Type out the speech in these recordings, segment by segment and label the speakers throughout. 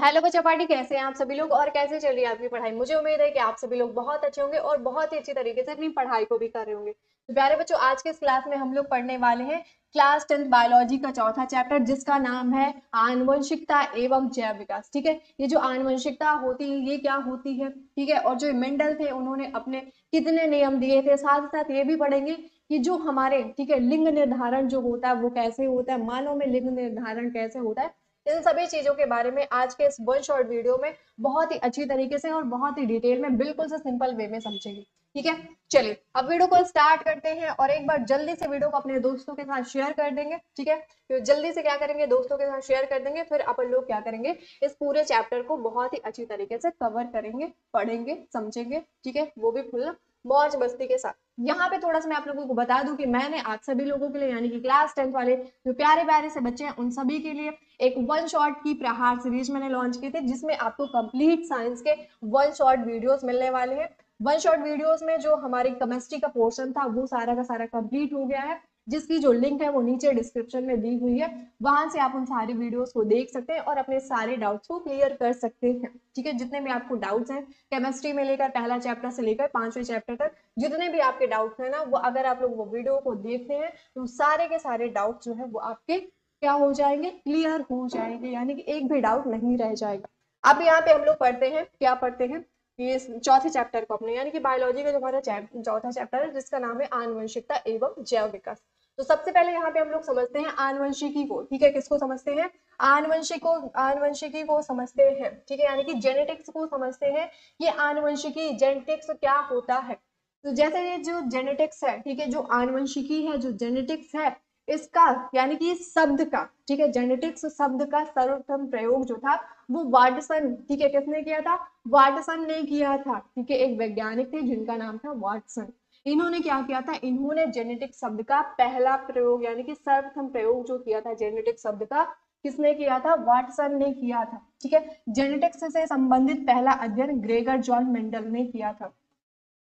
Speaker 1: Hello बच्चा party, कैसे हैं आप सभी लोग और कैसे चल रही है आपकी पढ़ाई। मुझे उम्मीद है कि आप सभी लोग बहुत अच्छे होंगे और बहुत ही अच्छी तरीके से अपनी पढ़ाई को भी कर रहे होंगे। तो प्यारे बच्चों, आज के इस क्लास में हम लोग पढ़ने वाले हैं क्लास 10 बायोलॉजी का चौथा चैप्टर, जिसका नाम है आनुवंशिकता एवं जैव विकास। ठीक है, ये जो आनुवंशिकता होती है ये क्या होती है, ठीक है, और जो मेंडल थे उन्होंने अपने कितने नियम दिए थे, साथ साथ ये भी पढ़ेंगे कि जो हमारे, ठीक है, लिंग निर्धारण जो होता है वो कैसे होता है, मानव में लिंग निर्धारण कैसे होता है। इन सभी चीजों के बारे में आज के इस वन शॉर्ट वीडियो में बहुत ही अच्छी तरीके से और बहुत ही डिटेल में बिल्कुल से सिंपल वे में समझेंगे। ठीक है, चलिए अब वीडियो को स्टार्ट करते हैं और एक बार जल्दी से वीडियो को अपने दोस्तों के साथ शेयर कर देंगे। ठीक है, तो जल्दी से क्या करेंगे, दोस्तों के साथ शेयर कर देंगे, फिर अपन लोग क्या करेंगे, इस पूरे चैप्टर को बहुत ही अच्छी तरीके से कवर करेंगे, पढ़ेंगे, समझेंगे। ठीक है, वो भी फुल मौज मस्ती के साथ। यहाँ पे थोड़ा सा मैं आप लोगों को बता दूं कि मैंने आप सभी लोगों के लिए, यानी कि क्लास 10 वाले जो प्यारे प्यारे से बच्चे हैं, उन सभी के लिए एक वन शॉट की प्रहार सीरीज मैंने लॉन्च की थी, जिसमें आपको कंप्लीट साइंस के वन शॉट वीडियोस मिलने वाले हैं। वन शॉट वीडियोस में जो हमारी केमिस्ट्री का पोर्शन था वो सारा का सारा कंप्लीट हो गया है, जिसकी जो लिंक है वो नीचे डिस्क्रिप्शन में दी हुई है। वहां से आप उन सारी वीडियोस को देख सकते हैं और अपने सारे डाउट्स को क्लियर कर सकते हैं। ठीक है, जितने भी आपको डाउट्स हैं केमिस्ट्री में लेकर पहला चैप्टर से लेकर 5वें चैप्टर तक, जितने भी आपके डाउट्स हैं ना, वो अगर आप लोग वो वीडियो को देखते हैं तो सारे के सारे डाउट्स जो है वो आपके क्या हो जाएंगे, क्लियर हो जाएंगे, यानी कि एक भी डाउट नहीं रह जाएगा। अब यहाँ पे हम लोग पढ़ते हैं, क्या पढ़ते हैं, ये चौथे चैप्टर को अपने, यानी कि बायोलॉजी का जो हमारा चौथा चैप्टर है, जिसका नाम है आनुवंशिकता एवं जैव विकास। तो सबसे पहले यहाँ पे हम लोग समझते हैं आनुवंशिकी को। ठीक है, किसको समझते हैं, आनुवंशिकी को समझते हैं। ठीक है, यानी कि जेनेटिक्स को समझते हैं। ये आनुवंशिकी जेनेटिक्स क्या होता है, तो जैसे ये जो जेनेटिक्स है, ठीक है, जो आनुवंशिकी है, जो जेनेटिक्स है, इसका यानी कि शब्द का, ठीक है, जेनेटिक्स शब्द का सर्वप्रथम प्रयोग जो था वो वाटसन, ठीक है, किसने किया था, वाटसन ने किया था। ठीक है, एक वैज्ञानिक थे जिनका नाम था वाटसन। इन्होंने क्या किया था, इन्होंने जेनेटिक शब्द का पहला प्रयोग, यानी कि सर्वप्रथम प्रयोग जो किया था जेनेटिक शब्द का, किसने किया था, वाटसन ने किया था। ठीक है, जेनेटिक्स से संबंधित पहला अध्ययन ग्रेगर जॉन मेंडल ने किया था,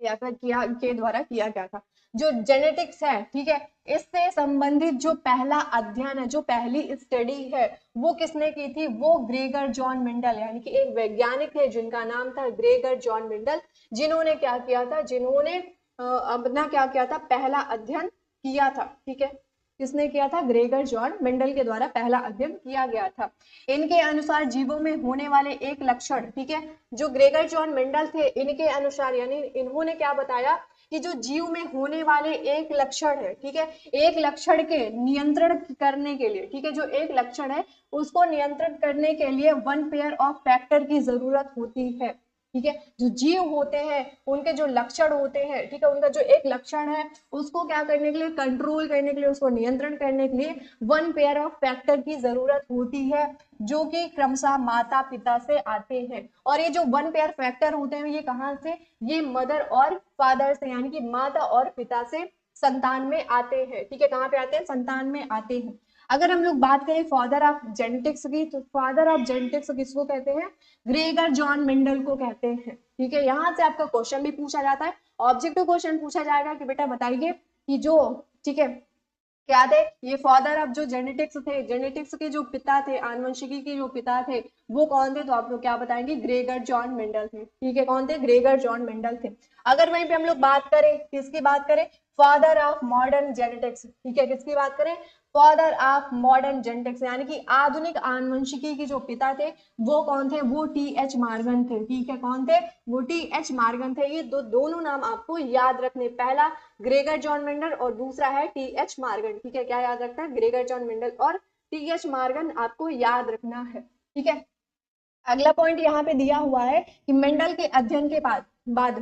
Speaker 1: या फिर किया के द्वारा किया गया था। जो जेनेटिक्स है, ठीक है, इससे संबंधित जो पहला अध्ययन है, जो पहली स्टडी है, वो किसने की थी, वो ग्रेगर जॉन मेंडल, यानी कि एक वैज्ञानिक थे जिनका नाम था ग्रेगर जॉन मेंडल, जिन्होंने क्या किया था, जिन्होंने अपना क्या किया था, पहला अध्ययन किया था। ठीक है, किसने किया था, ग्रेगर जॉन मेंडल के द्वारा पहला अध्ययन किया गया था। इनके अनुसार जीवों में होने वाले एक लक्षण, ठीक है, जो ग्रेगर जॉन मेंडल थे इनके अनुसार, यानी इन्होंने क्या बताया कि जो जीव में होने वाले एक लक्षण है, ठीक है, एक लक्षण के नियंत्रण करने के लिए, ठीक है, जो एक लक्षण है उसको नियंत्रण करने के लिए वन पेयर ऑफ फैक्टर की जरूरत होती है। ठीक है, जो जीव होते हैं उनके जो लक्षण होते हैं, ठीक है, उनका जो एक लक्षण है उसको क्या करने के लिए, कंट्रोल करने के लिए, उसको नियंत्रण करने के लिए वन पेयर ऑफ फैक्टर की जरूरत होती है, जो कि क्रमशः माता पिता से आते हैं। और ये जो वन पेयर फैक्टर होते हैं ये कहाँ से, ये मदर और फादर से, यानी कि माता और पिता से संतान में आते हैं। ठीक है, कहाँ पे आते हैं, संतान में आते हैं। अगर हम लोग बात करें फादर ऑफ जेनेटिक्स की, तो फादर ऑफ जेनेटिक्स किसको कहते हैं, ग्रेगर जॉन मेंडल को कहते हैं। ठीक है, यहाँ से आपका क्वेश्चन भी पूछा जाता है, ऑब्जेक्टिव क्वेश्चन पूछा जाएगा कि बेटा बताइए कि जो, ठीक है, क्या थे ये फादर ऑफ जो जेनेटिक्स थे, जेनेटिक्स के जो पिता थे, आनुवंशिकी के जो पिता थे, वो कौन थे, तो आप लोग क्या बताएंगे, ग्रेगर जॉन मेंडल थे। ठीक है, कौन थे, ग्रेगर जॉन मेंडल थे। अगर वहीं पे हम लोग बात करें, किसकी बात करें, फादर ऑफ मॉडर्न जेनेटिक्स, ठीक है, किसकी बात करें, फादर ऑफ मॉडर्न जेनेटिक्स, यानी कि आधुनिक आनुवंशिकी के जो पिता थे वो कौन थे, वो टी.एच. मॉर्गन थे। ठीक है, कौन थे, वो टी.एच. मॉर्गन थे। ये दोनों नाम आपको याद रखने, पहला ग्रेगर जॉन मेंडल और दूसरा है टी.एच. मॉर्गन। ठीक है, क्या याद रखना है, ग्रेगर जॉन मेंडल और टी.एच. मॉर्गन आपको याद रखना है। ठीक है, अगला पॉइंट यहाँ पे दिया हुआ है कि मेंडल के अध्ययन के बाद,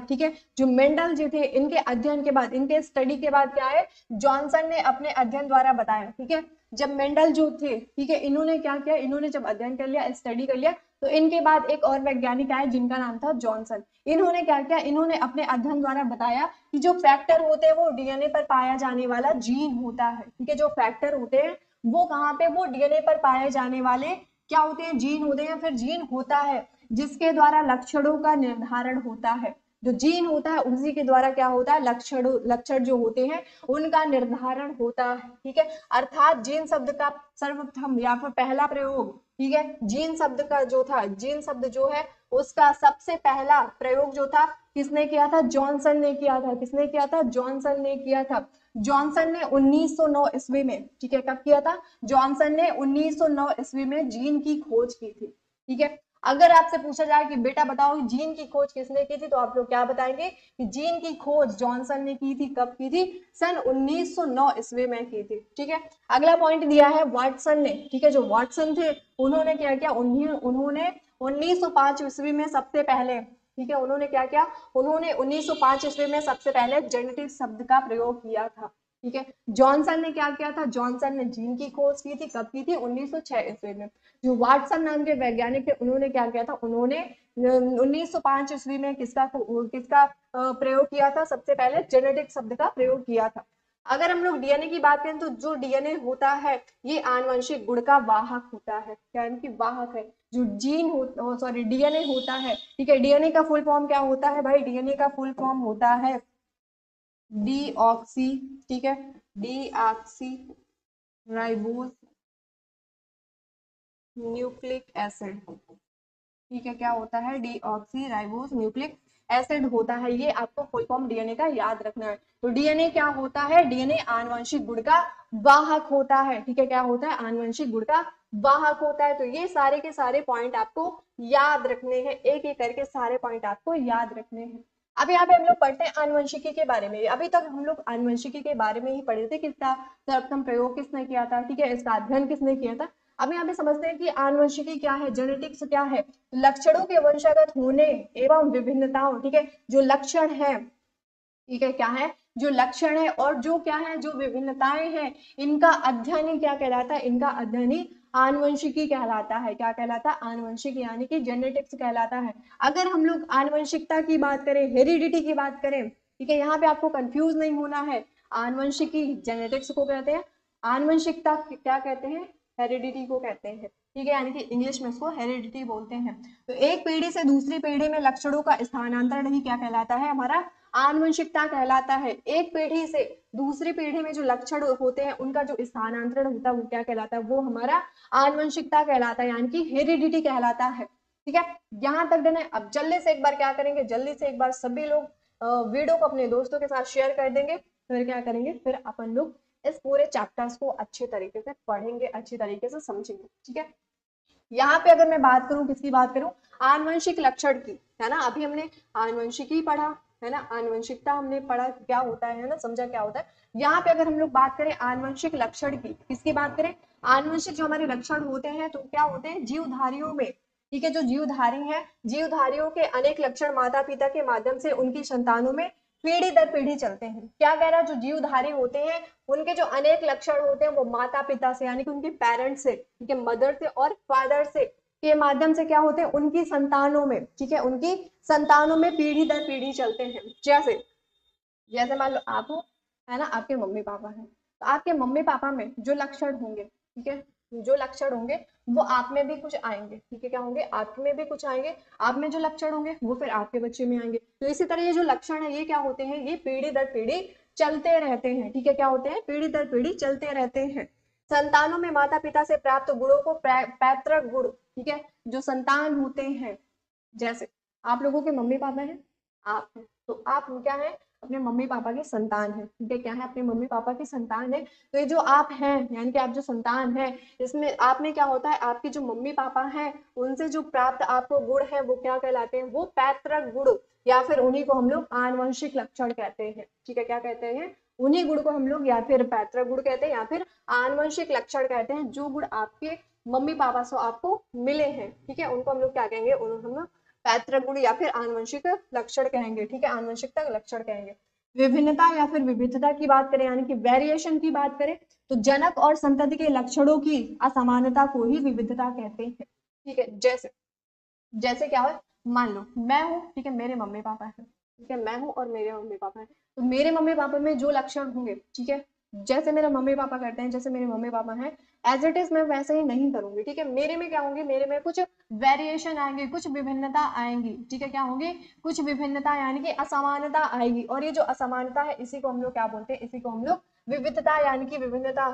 Speaker 1: ठीक है, जो मेंडल जी थे इनके अध्ययन के बाद, इनके स्टडी के बाद क्या है, जॉनसन ने अपने अध्ययन द्वारा बताया। ठीक है, जब मेंडल जो थे, ठीक है, इन्होंने क्या किया, इन्होंने जब अध्ययन कर लिया, स्टडी कर लिया, तो इनके बाद एक और वैज्ञानिक आए जिनका नाम था जॉनसन। इन्होंने क्या किया, इन्होंने अपने अध्ययन द्वारा बताया कि जो फैक्टर होते हैं वो डीएनए पर पाया जाने वाला जीन होता है। ठीक है, जो फैक्टर होते हैं वो कहाँ पे, वो डीएनए पर पाए जाने वाले क्या होते हैं, जीन होते हैं। फिर जीन होता है जिसके द्वारा लक्षणों का निर्धारण होता है, जो जीन होता है उसी के द्वारा क्या होता है, लक्षण जो होते हैं उनका निर्धारण होता है। ठीक है, अर्थात जीन शब्द का सर्वप्रथम या फिर पहला प्रयोग ठीक है। जीन शब्द का जो था, जीन शब्द जो है उसका सबसे पहला प्रयोग जो था किसने किया था? जॉनसन ने किया था। किसने किया था? जॉनसन ने किया था। जॉनसन ने 1909 ईस्वी में, ठीक है, कब किया था? जॉनसन ने 1909 ईस्वी में जीन की खोज की थी। ठीक है। अगर आपसे पूछा जाए कि बेटा बताओ जीन की खोज किसने की थी, तो आप लोग क्या बताएंगे कि जीन की खोज जॉनसन ने की थी। कब की थी? सन 1909 ईस्वी में की थी। ठीक है। अगला पॉइंट दिया है वाटसन ने। ठीक है, जो वाटसन थे उन्होंने क्या किया? उन्होंने 1905 ईस्वी में सबसे पहले, ठीक है, उन्होंने क्या किया? उन्होंने 1905 ईस्वी में सबसे पहले जेनेटिक शब्द का प्रयोग किया था। ठीक है। जॉनसन ने क्या किया था? जॉनसन ने जीन की खोज की थी। कब की थी? 1906 ईस्वी में। जो वाटसन नाम के वैज्ञानिक थे उन्होंने क्या किया था? उन्होंने 1905 ईस्वी में किसका किसका प्रयोग किया था? सबसे पहले जेनेटिक शब्द का प्रयोग किया था। अगर हम लोग डीएनए की बात करें तो जो डीएनए होता है ये आनुवंशिक गुण का वाहक होता है। क्या इनकी वाहक है? जो जीन हो, सॉरी, डीएनए होता है, ठीक है, डीएनए का फुल फॉर्म क्या होता है भाई? डीएनए का फुल फॉर्म होता है डीऑक्सी, ठीक है, डीऑक्सी राइबोस न्यूक्लिक एसिड। ठीक है, क्या होता है? डीऑक्सी राइबोस न्यूक्लिक एसिड होता है। ये आपको फुल फॉर्म डीएनए का याद रखना है। तो डीएनए क्या होता है? डीएनए आनुवंशिक गुण का वाहक होता है। ठीक है, क्या होता है? आनुवंशिक गुण का वाहक होता है। तो ये सारे के सारे पॉइंट आपको याद रखने हैं, एक एक करके सारे पॉइंट आपको याद रखने हैं। अब यहाँ पे हम लोग पढ़ते हैं आनुवंशिकी के बारे में। अभी तक हम लोग आनुवंशिकी के बारे में ही पढ़े थे, किसका सर्वप्रथम प्रयोग किसने किया था, ठीक है, इसका अध्ययन किसने किया था। अब यहाँ पे समझते हैं कि आनुवंशिकी क्या है, जेनेटिक्स क्या है। लक्षणों के वंशागत होने एवं विभिन्नताओं, ठीक है, जो लक्षण है, ठीक है, क्या है? जो लक्षण है और जो क्या है, जो विभिन्नताएं हैं, इनका अध्ययन ही क्या कहलाता है? इनका अध्ययन ही आनुवंशिकी कहलाता है। क्या कहलाता है? आनुवंशिक, यानी कि जेनेटिक्स कहलाता है। अगर हम लोग आनुवंशिकता की बात करें, हेरिडिटी की बात करें, ठीक है, यहाँ पे आपको कंफ्यूज नहीं होना है। आनुवंशिकी जेनेटिक्स को कहते हैं, आनुवंशिकता क्या कहते हैं? हेरिडिटी को कहते हैं। ठीक है, यानी कि इंग्लिश में इसको हेरिडिटी बोलते हैं। तो एक पीढ़ी से दूसरी पीढ़ी में लक्षणों का स्थानांतरण ही क्या कहलाता है? हमारा आनुवंशिकता कहलाता है। एक पीढ़ी से दूसरी पीढ़ी में जो लक्षण होते हैं उनका जो स्थानांतरण होता है वो क्या कहलाता है? वो हमारा आनुवंशिकता कहलाता है, यानी कि हेरिडिटी कहलाता है। ठीक है, यहाँ तक डन है। अब जल्दी से एक बार क्या करेंगे, जल्दी से एक बार सभी लोग वीडियो को अपने दोस्तों के साथ शेयर कर देंगे। फिर क्या करेंगे, फिर अपन लोग इस पूरे चैप्टर्स को अच्छे तरीके से पढ़ेंगे, अच्छी तरीके से समझेंगे। ठीक है, यहाँ पे अगर मैं बात करूं, किसकी बात करूं? आनुवंशिक लक्षण की, है ना। अभी हमने आनुवंशिकी पढ़ा, है ना, आनुवंशिकता हमने पढ़ा क्या होता है ना, समझा क्या होता है। यहाँ पे अगर हम लोग बात करें आनुवंशिक लक्षण की, किसकी बात करें? आनुवंशिक जो हमारे लक्षण होते हैं तो क्या होते हैं? जीवधारियों में, ठीक है, जो जीवधारी है, जीवधारियों के अनेक लक्षण माता पिता के माध्यम से उनकी संतानों में पीढ़ी दर पीढ़ी चलते हैं। क्या कह रहा है? जो जीवधारी होते हैं उनके जो अनेक लक्षण होते हैं वो माता पिता से, यानी कि उनके पेरेंट्स से, ठीक है, मदर से और फादर से के माध्यम से क्या होते हैं? उनकी संतानों में, ठीक है, उनकी संतानों में पीढ़ी दर पीढ़ी चलते हैं। जैसे जैसे मान लो आप हो, है ना, आपके मम्मी पापा हैं, तो आपके मम्मी पापा में जो लक्षण होंगे, ठीक है, जो लक्षण होंगे वो आप में भी कुछ आएंगे। ठीक है, क्या होंगे? आप में भी कुछ आएंगे। आप में जो लक्षण होंगे वो फिर आपके बच्चे में आएंगे। तो इसी तरह ये जो लक्षण है ये क्या होते हैं? ये पीढ़ी दर पीढ़ी चलते रहते हैं। ठीक है, क्या होते हैं? पीढ़ी दर पीढ़ी चलते रहते हैं। संतानों में माता पिता से प्राप्त गुणों को पैतृक गुण, ठीक है, जो संतान होते हैं, जैसे आप लोगों के मम्मी पापा हैं, आप हैं, तो आप क्या है? अपने मम्मी पापा की संतान है। ठीक है, क्या है? अपने मम्मी पापा की संतान है। तो ये जो आप हैं, यानी कि आप जो संतान है, इसमें आप में क्या होता है? आपके जो मम्मी पापा हैं उनसे जो प्राप्त आपको गुण है वो क्या कहलाते हैं? वो पैतृक गुण, या फिर उन्हीं को हम लोग आनुवंशिक लक्षण कहते हैं। ठीक है, क्या कहते हैं? उन्हीं गुण को हम लोग या फिर पैतृक गुण कहते हैं या फिर आनुवंशिक लक्षण कहते हैं। जो गुण आपके मम्मी पापा से आपको मिले हैं, ठीक है, उनको हम लोग क्या कहेंगे? उन्हें हम पैतृक गुण या फिर आनुवंशिक लक्षण कहेंगे। ठीक है, आनुवंशिकता लक्षण कहेंगे। विभिन्नता या फिर विविधता की बात करें, यानी कि वेरिएशन की बात करें, तो जनक और संतति के लक्षणों की असमानता को ही विविधता कहते हैं। ठीक है, जैसे जैसे क्या हो, मान लो मैं हूँ, ठीक है, मेरे मम्मी पापा हैं, ठीक है, मैं हूँ और मेरे मम्मी पापा हैं। तो मेरे मम्मी पापा में जो लक्षण होंगे, ठीक है, जैसे मेरे मम्मी पापा करते हैं, जैसे मेरे मम्मी पापा हैं, एज इट इज मैं वैसे ही नहीं करूंगी। ठीक है, मेरे में क्या होंगे? मेरे में कुछ वेरिएशन आएंगे, कुछ विभिन्नता आएंगी। ठीक है, क्या होंगे? कुछ विभिन्नता, यानी कि असमानता आएगी। और ये जो असमानता है इसी को हम लोग क्या बोलते हैं? इसी को हम लोग विविधता यानी कि विभिन्नता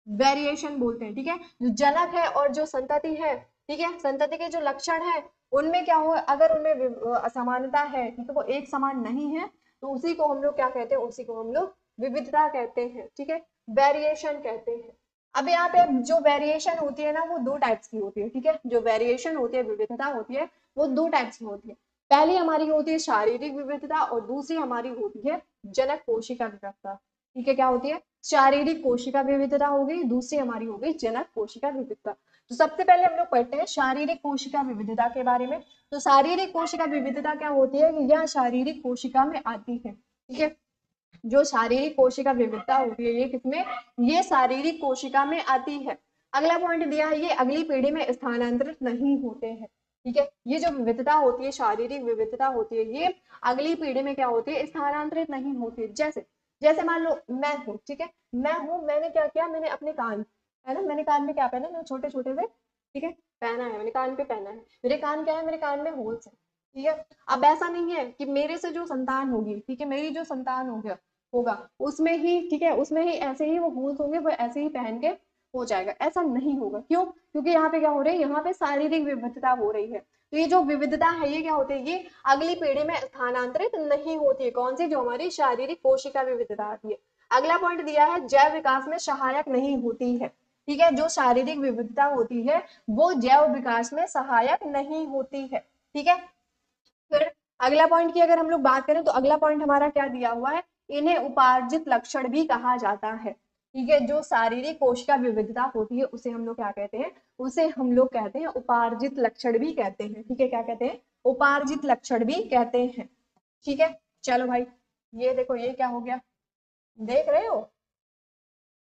Speaker 1: वेरिएशन बोलते हैं, ठीक है। जो जनक है और जो संतति है, ठीक है, संतति के जो लक्षण है उनमें क्या हो, अगर उनमें असमानता है, ठीक है, वो एक समान नहीं है, तो उसी को हम लोग क्या कहते हैं, उसी को हम लोग विविधता कहते हैं, ठीक है, वेरिएशन कहते हैं। अब यहाँ पे जो वेरिएशन होती है ना, वो दो टाइप्स की होती है, ठीक है, जो वेरिएशन होती है, विविधता होती है, वो दो टाइप्स की होती है। पहली हमारी होती है शारीरिक विविधता और दूसरी हमारी होती है जनक कोशिका विविधता, ठीक है। क्या होती है, शारीरिक कोशिका विविधता हो गई, दूसरी हमारी हो गई जनक कोशिका विविधता। तो सबसे पहले हम लोग पढ़ते हैं शारीरिक कोशिका विविधता के बारे में। तो शारीरिक कोशिका विविधता क्या होती है कि यह शारीरिक कोशिका में आती है, ठीक है। जो शारीरिक कोशिका विविधता होती है ये किसमें, ये शारीरिक कोशिका में आती है। अगला पॉइंट दिया है, ये अगली पीढ़ी में स्थानांतरित नहीं होते हैं, ठीक है। ये जो विविधता होती है, शारीरिक विविधता होती है, ये अगली पीढ़ी में क्या होती है, स्थानांतरित नहीं होती। जैसे जैसे मान लो मैं हूँ, ठीक है, मैं हूँ, मैंने क्या किया, मैंने अपने कान, है ना, मैंने कान में क्या पहना, मैंने छोटे छोटे से, ठीक है, पहना है, मैंने कान पे पहना है, मेरे कान क्या है, मेरे कान में होल्स है, ठीक है। अब ऐसा नहीं है कि मेरे से जो संतान होगी, ठीक है, मेरी जो संतान होगा उसमें ही, ठीक है, उसमें ही ऐसे ही वो होल्स होंगे, वो ऐसे ही पहन के हो जाएगा, ऐसा नहीं होगा। क्यों, क्योंकि यहाँ पे क्या हो रही है, यहाँ पे शारीरिक विविधता हो रही है। तो ये जो विविधता है ये क्या होती है, ये अगली पीढ़ी में स्थानांतरित नहीं होती है। कौन सी, जो हमारी शारीरिक कोशिका विविधता आती है। अगला पॉइंट दिया है, जैव विकास में सहायक नहीं होती है, ठीक है। जो शारीरिक विविधता होती है वो जैव विकास में सहायक नहीं होती है, ठीक है। फिर अगला पॉइंट की अगर हम लोग बात करें तो अगला पॉइंट हमारा क्या दिया हुआ है, इन्हें उपार्जित लक्षण भी कहा जाता है, ठीक है। जो शारीरिक कोशिका विविधता होती है उसे हम लोग क्या कहते हैं, उसे हम लोग कहते हैं उपार्जित लक्षण भी कहते हैं, ठीक है। क्या कहते हैं, उपार्जित लक्षण भी कहते हैं, ठीक है। चलो भाई, ये देखो ये क्या हो गया, देख रहे हो,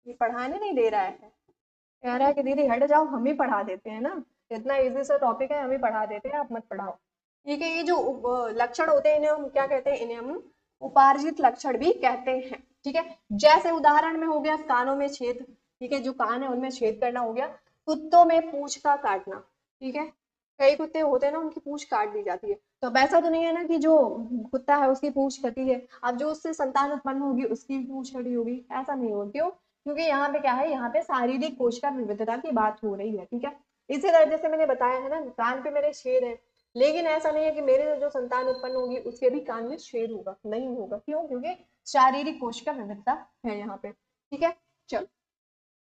Speaker 1: ये पढ़ाने नहीं दे रहा है, कह रहा है कि दीदी हट जाओ, हम ही पढ़ा देते हैं ना, इतना इजी सा टॉपिक है, हम ही पढ़ा देते हैं, आप मत पढ़ाओ, ठीक है। ये जो लक्षण होते हैं इन्हें हम क्या कहते हैं, इन्हें हम उपार्जित लक्षण भी कहते हैं, ठीक है। जैसे उदाहरण में हो गया कानों में छेद, ठीक है, जो कान है उनमें छेद करना हो गया। कुत्तों में पूंछ का काटना, ठीक है, कई कुत्ते होते हैं ना उनकी पूंछ काट दी जाती है। तो अब ऐसा तो नहीं है ना कि जो कुत्ता है उसकी पूंछ कटी है, अब जो उससे संतान उत्पन्न होगी उसकी पूंछ कटी होगी, ऐसा नहीं होगा। क्यों, क्योंकि यहाँ पे क्या है, यहाँ पे शारीरिक कोशिका विविधता की बात हो रही है, ठीक है। इसी तरह जैसे मैंने बताया है ना, कान पे मेरे छेद है, लेकिन ऐसा नहीं है कि मेरे जो संतान उत्पन्न होगी उसके भी कान में छेद होगा, नहीं होगा। क्यों, क्योंकि शारीरिक कोशिका विविधता है यहाँ पे, ठीक है। चलो,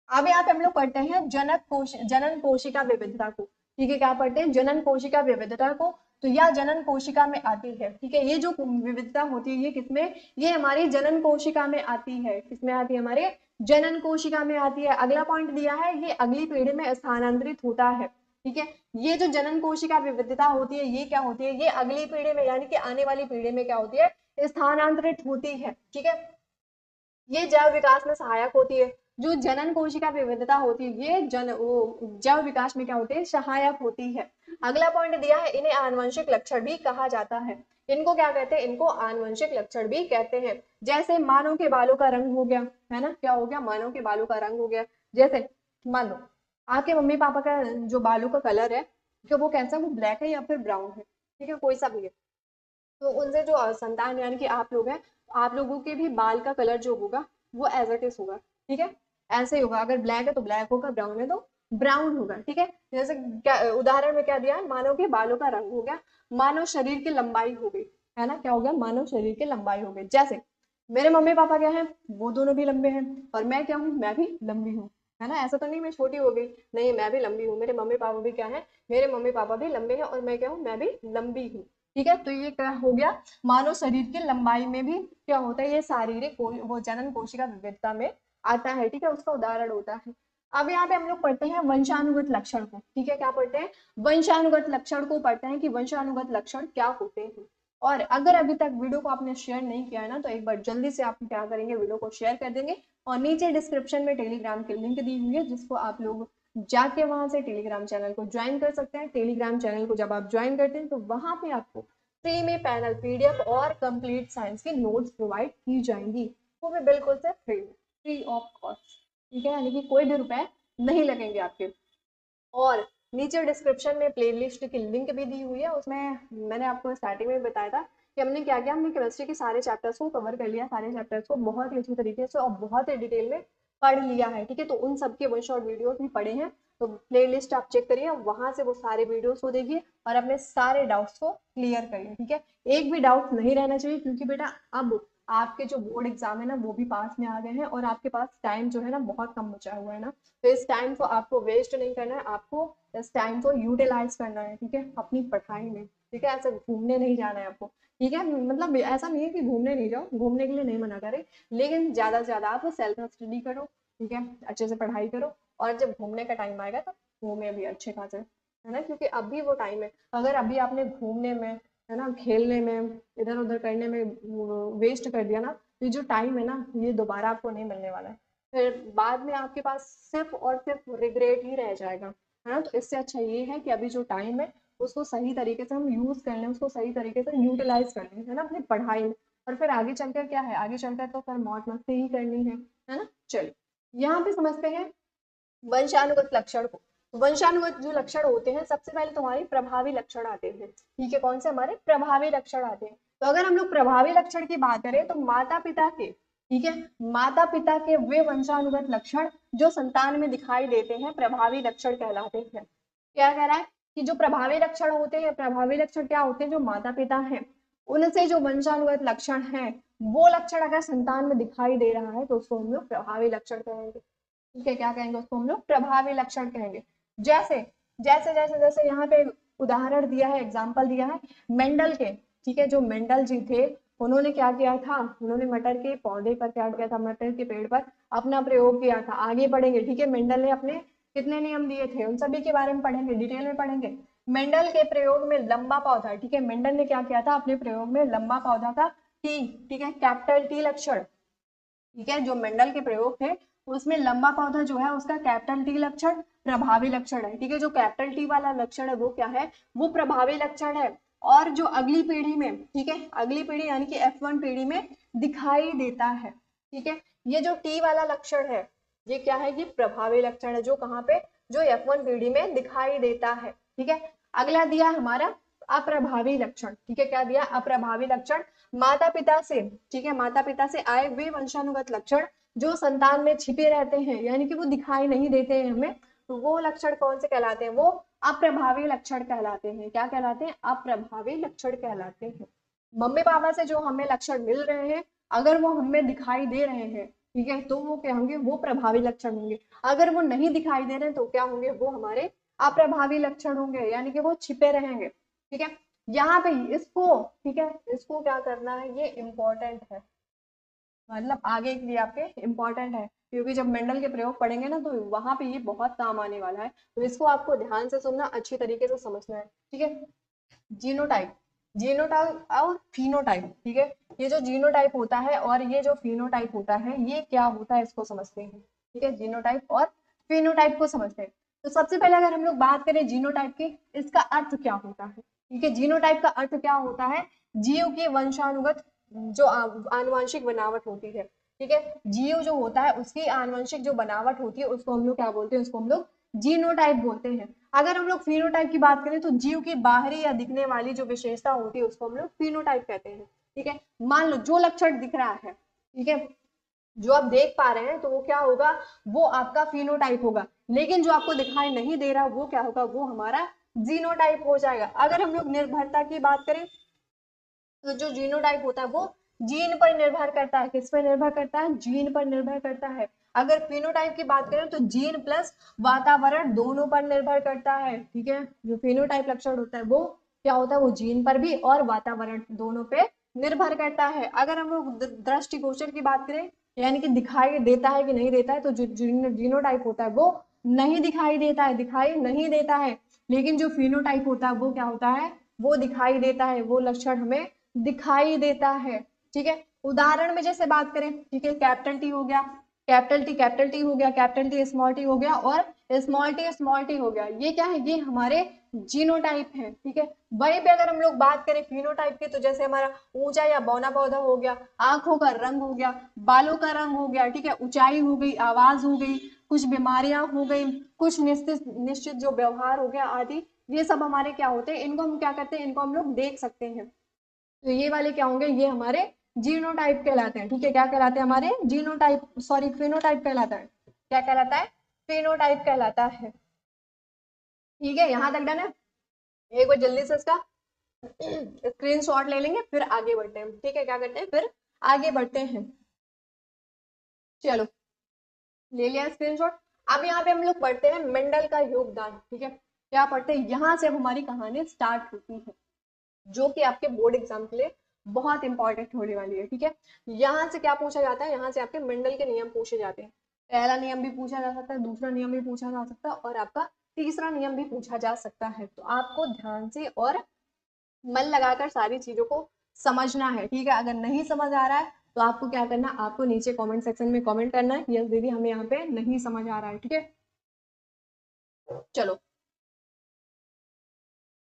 Speaker 1: अब यहाँ पे हम लोग पढ़ते हैं जनन कोशिका विविधता को, ठीक है। क्या पढ़ते हैं, जनन कोशिका विविधता को। तो यह जनन कोशिका में आती है, ठीक है। ये जो विविधता होती है ये किसमें, ये हमारी जनन कोशिका में आती है, किसमें आती है, हमारे जनन कोशिका में आती है। अगला पॉइंट दिया है, ये अगली पीढ़ी में स्थानांतरित होता है, ठीक है। ये जो जनन कोशिका विविधता होती है ये क्या होती है, ये अगली पीढ़ी में यानी कि आने वाली पीढ़ी में क्या होती है, स्थानांतरित होती है, ठीक है। ये जैव विकास में सहायक होती है। जो जनन कोशिका विविधता होती है ये जैव विकास में क्या होती है, सहायक होती है। अगला पॉइंट दिया है, इन्हें आनुवंशिक लक्षण भी कहा जाता है। इनको क्या कहते हैं, इनको आनुवंशिक लक्षण भी कहते हैं। जैसे मानव के बालों का रंग हो गया, है ना, क्या हो गया, मानव के बालों का रंग हो गया। जैसे मान लो आपके मम्मी पापा का जो बालों का कलर है, कि वो कैसा, वो ब्लैक है या फिर ब्राउन है, ठीक है, कोई सा भी है। तो उनसे जो संतान यानी कि आप लोग हैं, आप लोगों के भी बाल का कलर जो होगा वो एज इट इज होगा, ठीक है। ऐसे ही होगा, अगर ब्लैक है तो ब्लैक होगा, ब्राउन है तो ब्राउन होगा, ठीक है। जैसे क्या उदाहरण में क्या दिया है, मानव के बालों का रंग हो गया, मानव शरीर की लंबाई हो गई, है ना, क्या हो गया, मानव शरीर की लंबाई हो गई। जैसे मेरे मम्मी पापा क्या है, वो दोनों भी लंबे हैं, और मैं क्या हूँ, मैं भी लंबी हूँ, है ना। ऐसा तो नहीं मैं छोटी हो गई, नहीं, मैं भी लंबी हूँ, मेरे मम्मी पापा भी क्या है, मेरे मम्मी पापा भी लंबे हैं, और मैं क्या हूँ, मैं भी लंबी हूँ, ठीक है। तो ये क्या हो गया, मानव शरीर की लंबाई में भी क्या होता है, ये शारीरिक वो जनन कोशिका विविधता में आता है, ठीक है, उसका उदाहरण होता है। अब यहाँ पे हम लोग पढ़ते हैं वंशानुगत लक्षण को, ठीक है। क्या पढ़ते हैं, वंशानुगत लक्षण को पढ़ते हैं कि वंशानुगत लक्षण क्या होते हैं। और अगर अभी तक वीडियो को आपने शेयर नहीं किया है ना, तो एक बार जल्दी से आप क्या करेंगे, वीडियो को शेयर कर देंगे। और नीचे डिस्क्रिप्शन में टेलीग्राम की लिंक दी हुई है, जिसको आप लोग जाके वहां से टेलीग्राम चैनल को ज्वाइन कर सकते हैं। टेलीग्राम चैनल को जब आप ज्वाइन करते हैं तो वहां पे आपको फ्री में पैनल पीडीएफ और कंप्लीट साइंस की नोट्स प्रोवाइड की जाएंगी, वो भी बिल्कुल से फ्री में, फ्री ऑफ कॉस्ट, ठीक है, यानी कि कोई भी रुपए नहीं लगेंगे आपके। और नीचे डिस्क्रिप्शन में प्लेलिस्ट की लिंक भी दी हुई है, उसमें मैंने आपको स्टार्टिंग में बताया था कि हमने क्या किया, हमने केमिस्ट्री के सारे चैप्टर्स को कवर कर लिया, सारे चैप्टर्स को बहुत ही अच्छी तरीके से और बहुत ही डिटेल में पढ़ लिया है, ठीक है, तो उन सबके वन शॉट वीडियोस भी पढ़े हैं, तो प्लेलिस्ट आप चेक करिए, वहां से वो सारे वीडियोस को देखिए और अपने सारे डाउट्स को क्लियर करिए, ठीक है। एक भी डाउट नहीं रहना चाहिए, क्योंकि बेटा अब आपके जो बोर्ड एग्जाम है ना वो भी पास में आ गए हैं और आपके पास टाइम जो है ना बहुत कम बचा हुआ है ना, तो इस टाइम को आपको वेस्ट नहीं करना है, आपको इस टाइम को यूटिलाइज करना है, ठीक है, अपनी पढ़ाई में, ठीक है, ऐसे घूमने नहीं जाना है आपको, ठीक है, मतलब ऐसा नहीं है कि घूमने नहीं जाओ, घूमने के लिए नहीं मना करे, लेकिन ज्यादा से ज्यादा आप सेल्फ स्टडी करो, ठीक है, अच्छे से पढ़ाई करो, और जब घूमने का टाइम आएगा तो घूमे भी अच्छे खासे, है ना, क्योंकि अभी वो टाइम है, अगर अभी आपने घूमने में, है ना, खेलने में, इधर उधर करने में वेस्ट कर दिया ना, तो ये जो टाइम है ना ये दोबारा आपको नहीं मिलने वाला है, फिर बाद में आपके पास सिर्फ और सिर्फ रिग्रेट ही रह जाएगा, है ना, तो इससे अच्छा ये है कि अभी जो टाइम है उसको सही तरीके से हम यूज कर लें, उसको सही तरीके से यूटिलाइज कर लें, है ना, अपनी पढ़ाई में, और फिर आगे चलकर क्या है, आगे चलकर तो फिर मौज मस्ती ही करनी है ना। चलिए यहाँ पे समझते हैं वंशानुगत लक्षण को। वंशानुगत जो लक्षण होते हैं, सबसे पहले तो हमारे प्रभावी लक्षण आते हैं, ठीक है, कौन से हमारे प्रभावी लक्षण आते हैं, तो अगर हम लोग प्रभावी लक्षण की बात करें तो माता पिता के, ठीक है, माता पिता के वे वंशानुगत लक्षण जो संतान में दिखाई देते हैं प्रभावी लक्षण कहलाते हैं। क्या कह रहा है कि जो प्रभावी लक्षण होते हैं, प्रभावी लक्षण क्या होते हैं, जो माता पिता हैं उनसे जो वंशानुगत लक्षण है, वो लक्षण अगर संतान में दिखाई दे रहा है तो उसको हम लोग प्रभावी लक्षण कहेंगे, ठीक है, क्या कहेंगे उसको हम लोग प्रभावी लक्षण कहेंगे। जैसे जैसे जैसे जैसे यहाँ पे उदाहरण दिया है, एग्जाम्पल दिया है मेंडल के, ठीक है, जो मेंडल जी थे उन्होंने क्या किया था, उन्होंने मटर के पौधे पर क्या किया था, मटर के पेड़ पर अपना प्रयोग किया था, आगे बढ़ेंगे, ठीक है, मेंडल ने अपने कितने नियम दिए थे उन सभी के बारे में पढ़ेंगे, डिटेल में पढ़ेंगे। मेंडल के प्रयोग में लंबा पौधा, ठीक है, मेंडल ने क्या किया था अपने प्रयोग में लंबा पौधा का टी, ठीक है, कैपिटल टी लक्षण, ठीक है, जो मेंडल के प्रयोग थे उसमें लंबा पौधा जो है उसका कैपिटल टी लक्षण प्रभावी लक्षण है, ठीक है, जो कैपिटल टी वाला लक्षण है वो क्या है, वो प्रभावी लक्षण है, और जो अगली पीढ़ी में, ठीक है, अगली पीढ़ी यानी कि F1 पीढ़ी में दिखाई देता है, ठीक है, ये जो टी वाला लक्षण है ये क्या है, ये प्रभावी लक्षण है, जो कहाँ पे, जो F1 पीढ़ी में दिखाई देता है, ठीक है। अगला दिया हमारा अप्रभावी लक्षण, ठीक है, क्या दिया, अप्रभावी लक्षण, माता पिता से, ठीक है, माता पिता से आए वे वंशानुगत लक्षण जो संतान में छिपे रहते हैं, यानी कि वो दिखाई नहीं देते हैं हमें, तो वो लक्षण कौन से कहलाते हैं, वो अप्रभावी लक्षण कहलाते हैं, क्या कहलाते हैं, अप्रभावी लक्षण कहलाते हैं। मम्मी पापा से जो हमें लक्षण मिल रहे हैं अगर वो हमें दिखाई दे रहे हैं, ठीक है, तो वो क्या होंगे, वो प्रभावी लक्षण होंगे, अगर वो नहीं दिखाई दे रहे हैं तो क्या होंगे, वो हमारे अप्रभावी लक्षण होंगे, यानी कि वो छिपे रहेंगे, ठीक है। यहाँ पे इसको, ठीक है, इसको क्या करना है, ये इंपॉर्टेंट है, मतलब आगे के लिए आपके इंपॉर्टेंट है, क्योंकि जब मेंडल के प्रयोग पढ़ेंगे ना तो वहां पे ये बहुत काम आने वाला है, तो इसको आपको ध्यान से सुनना, अच्छी तरीके से समझना है, ठीक है। जीनोटाइप, जीनोटाइप और फिनोटाइप, ठीक है, ये जो जीनोटाइप होता है और ये जो फिनोटाइप होता है ये क्या होता है इसको समझते हैं, ठीक है, जीनोटाइप और फिनोटाइप को समझते हैं। तो सबसे पहले अगर हम लोग बात करें जीनोटाइप की, इसका अर्थ क्या होता है, ठीक है, जीनोटाइप का अर्थ क्या होता है, जीव की वंशानुगत जो आनुवंशिक बनावट होती है, ठीक है, जीव जो होता है उसकी आनुवंशिक जो बनावट होती है उसको हम लोग क्या बोलते हैं, उसको हम लोग जीनोटाइप बोलते हैं। अगर हम लोग फिनोटाइप की बात करें तो जीव की बाहरी या दिखने वाली जो विशेषता होती है उसको हम लोग फिनोटाइप कहते हैं, ठीक है। मान लो जो लक्षण दिख रहा है, ठीक है, जो आप देख पा रहे हैं तो वो क्या होगा, वो आपका फिनोटाइप होगा, लेकिन जो आपको दिखाई नहीं दे रहा वो क्या होगा, वो हमारा जीनोटाइप हो जाएगा। अगर हम लोग निर्भरता की बात करें तो जो जीनोटाइप होता है वो जीन पर निर्भर करता है, किस पर निर्भर करता है, जीन पर निर्भर करता है। अगर फिनोटाइप की बात करें तो जीन प्लस वातावरण दोनों पर निर्भर करता है, ठीक है, जो फिनोटाइप लक्षण होता है वो क्या होता है, वो जीन पर भी और वातावरण दोनों पे निर्भर करता है। अगर हम लोग दृष्टिगोचर की बात करें यानी कि दिखाई देता है कि नहीं देता है, तो जो जीनोटाइप होता है वो नहीं दिखाई देता है, दिखाई नहीं देता है, लेकिन जो फिनोटाइप होता है वो क्या होता है, वो दिखाई देता है, वो लक्षण हमें दिखाई देता है, ठीक है। उदाहरण में जैसे बात करें, ठीक है, कैपिटल टी हो गया, कैपिटल टी हो गया, कैपिटल टी स्मॉल टी हो गया और स्मॉल टी हो गया, ये क्या है, ये हमारे जीनोटाइप है, ठीक है। वहीं पे अगर हम लोग बात करें फिनोटाइप की तो जैसे हमारा ऊंचा या बौना पौधा हो गया, आंखों का रंग हो गया, बालों का रंग हो गया, ठीक है, ऊंचाई हो गई, आवाज हो गई, कुछ बीमारियां हो गई, कुछ निश्चित निश्चित जो व्यवहार हो गया आदि, ये सब हमारे क्या होते हैं, इनको हम क्या करते हैं, इनको हम लोग देख सकते हैं, तो ये वाले क्या होंगे, ये हमारे जीनोटाइप कहलाते हैं, ठीक है। क्या कहलाते हैं हमारे? जीनोटाइप, सॉरी फिनोटाइप कहलाता है। क्या कहलाता है? फिनोटाइप कहलाता है। ठीक है, यहाँ तक डन है। एक बार जल्दी से इसका स्क्रीनशॉट ले लेंगे, फिर आगे बढ़ते हैं। ठीक है, क्या करते हैं, फिर आगे बढ़ते हैं। चलो, ले लिया स्क्रीनशॉट। अब यहाँ पे हम लोग पढ़ते हैं मेंडल का योगदान। ठीक है, क्या पढ़ते हैं, यहाँ से अब हमारी कहानी स्टार्ट होती है, जो कि आपके बोर्ड एग्जाम के लिए बहुत इंपॉर्टेंट होने वाली है। ठीक है, यहाँ से क्या पूछा जाता है, यहाँ से आपके मेंडल के नियम पूछे जाते हैं। पहला नियम भी पूछा जा सकता है, दूसरा नियम भी पूछा जा सकता है, और आपका तीसरा नियम भी पूछा जा सकता है। तो आपको ध्यान से और मन लगाकर सारी चीजों को समझना है। ठीक है, अगर नहीं समझ आ रहा है तो आपको क्या करना है, आपको नीचे कमेंट सेक्शन में कमेंट करना है, यस दीदी हमें यहाँ पे नहीं समझ आ रहा है। ठीक है, चलो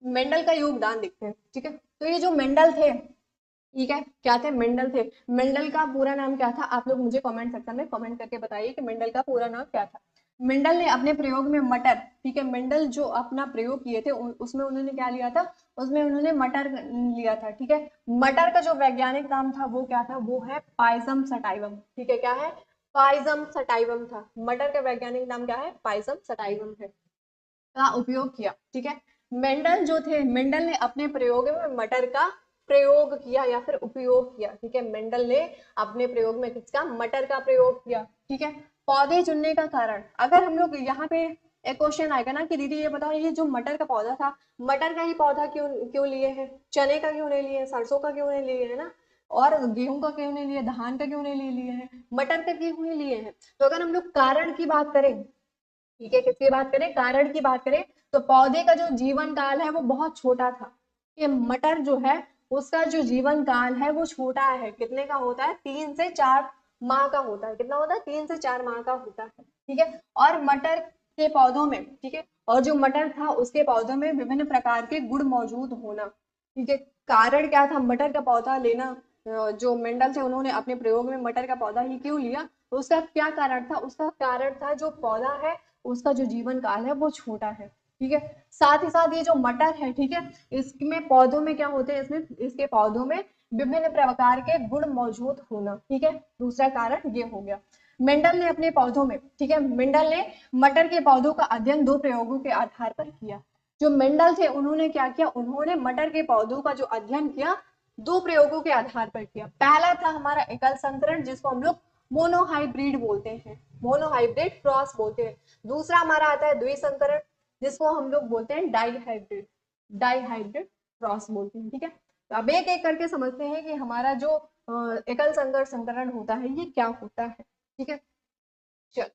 Speaker 1: मेंडल का योगदान देखते हैं। ठीक है, तो ये जो मेंडल थे, ठीक है, क्या थे, मेंडल थे। मेंडल का पूरा नाम क्या था, आप लोग मुझे कमेंट सेक्शन में कमेंट करके बताइए कि मेंडल का पूरा नाम क्या था। मेंडल ने अपने प्रयोग में मटर, ठीक है, मेंडल जो अपना प्रयोग किए थे उसमें उन्होंने क्या लिया था, उसमें उन्होंने मटर लिया था। ठीक है, मटर का जो वैज्ञानिक नाम था वो क्या था, वो है पाइजम सटाइवम। ठीक है, क्या है, पाइजम सटाइवम था। मटर का वैज्ञानिक नाम क्या है, पाइजम सटाइवम है, का उपयोग किया। ठीक है, मेंडल जो थे, मेंडल ने अपने प्रयोग में मटर का प्रयोग किया या फिर उपयोग किया। ठीक है, मेंडल ने अपने प्रयोग में किसका, मटर का प्रयोग किया। ठीक है, पौधे चुनने का कारण, अगर हम लोग यहाँ पे एक क्वेश्चन आएगा ना कि दीदी ये बताओ, ये जो मटर का पौधा था, मटर का ही पौधा क्यों क्यों लिए है, चने का क्यों नहीं लिए, सरसों का क्यों नहीं लिए है ना, और गेहूं का क्यों नहीं लिए, धान का क्यों नहीं लिए है, मटर का क्यों नहीं लिए हैं। तो अगर हम लोग कारण की बात करें, ठीक है, किसकी बात करें, कारण की बात करें, तो पौधे का जो जीवन काल है वो बहुत छोटा था। ये मटर जो है उसका जो जीवन काल है वो छोटा है, कितने का होता है, 3 से 4 माह का होता है। कितना होता है, 3 से 4 माह का होता है। ठीक है, और मटर के पौधों में, ठीक है, और जो मटर था उसके पौधों में विभिन्न प्रकार के गुण मौजूद होना। ठीक है, कारण क्या था मटर का पौधा लेना, जो मेंडल थे उन्होंने अपने प्रयोग में मटर का पौधा ही क्यों लिया, तो उसका क्या कारण था, उसका कारण था जो पौधा है उसका जो जीवन काल है वो छोटा है। ठीक है, साथ ही साथ ये जो मटर है, ठीक है, इसमें पौधों में क्या होते हैं, इसमें इसके पौधों में विभिन्न प्रकार के गुण मौजूद होना। ठीक है, दूसरा कारण ये हो गया। मेंडल ने अपने पौधों में, ठीक है, मेंडल ने मटर के पौधों का अध्ययन 2 प्रयोगों के आधार पर किया। जो मेंडल थे उन्होंने क्या किया, उन्होंने मटर के पौधों का जो अध्ययन किया 2 प्रयोगों के आधार पर किया। पहला था हमारा एकल संकरण, जिसको हम लोग मोनोहाइब्रिड बोलते हैं, मोनोहाइब्रिड क्रॉस बोलते हैं। दूसरा हमारा आता है द्विसंकरण, जिसको हम लोग बोलते हैं डाइहाइब्रिड, डाइहाइब्रिड क्रॉस बोलते हैं। ठीक है, तो अब एक एक करके समझते हैं कि हमारा जो एकल संकरण होता है ये क्या होता है। ठीक है, चल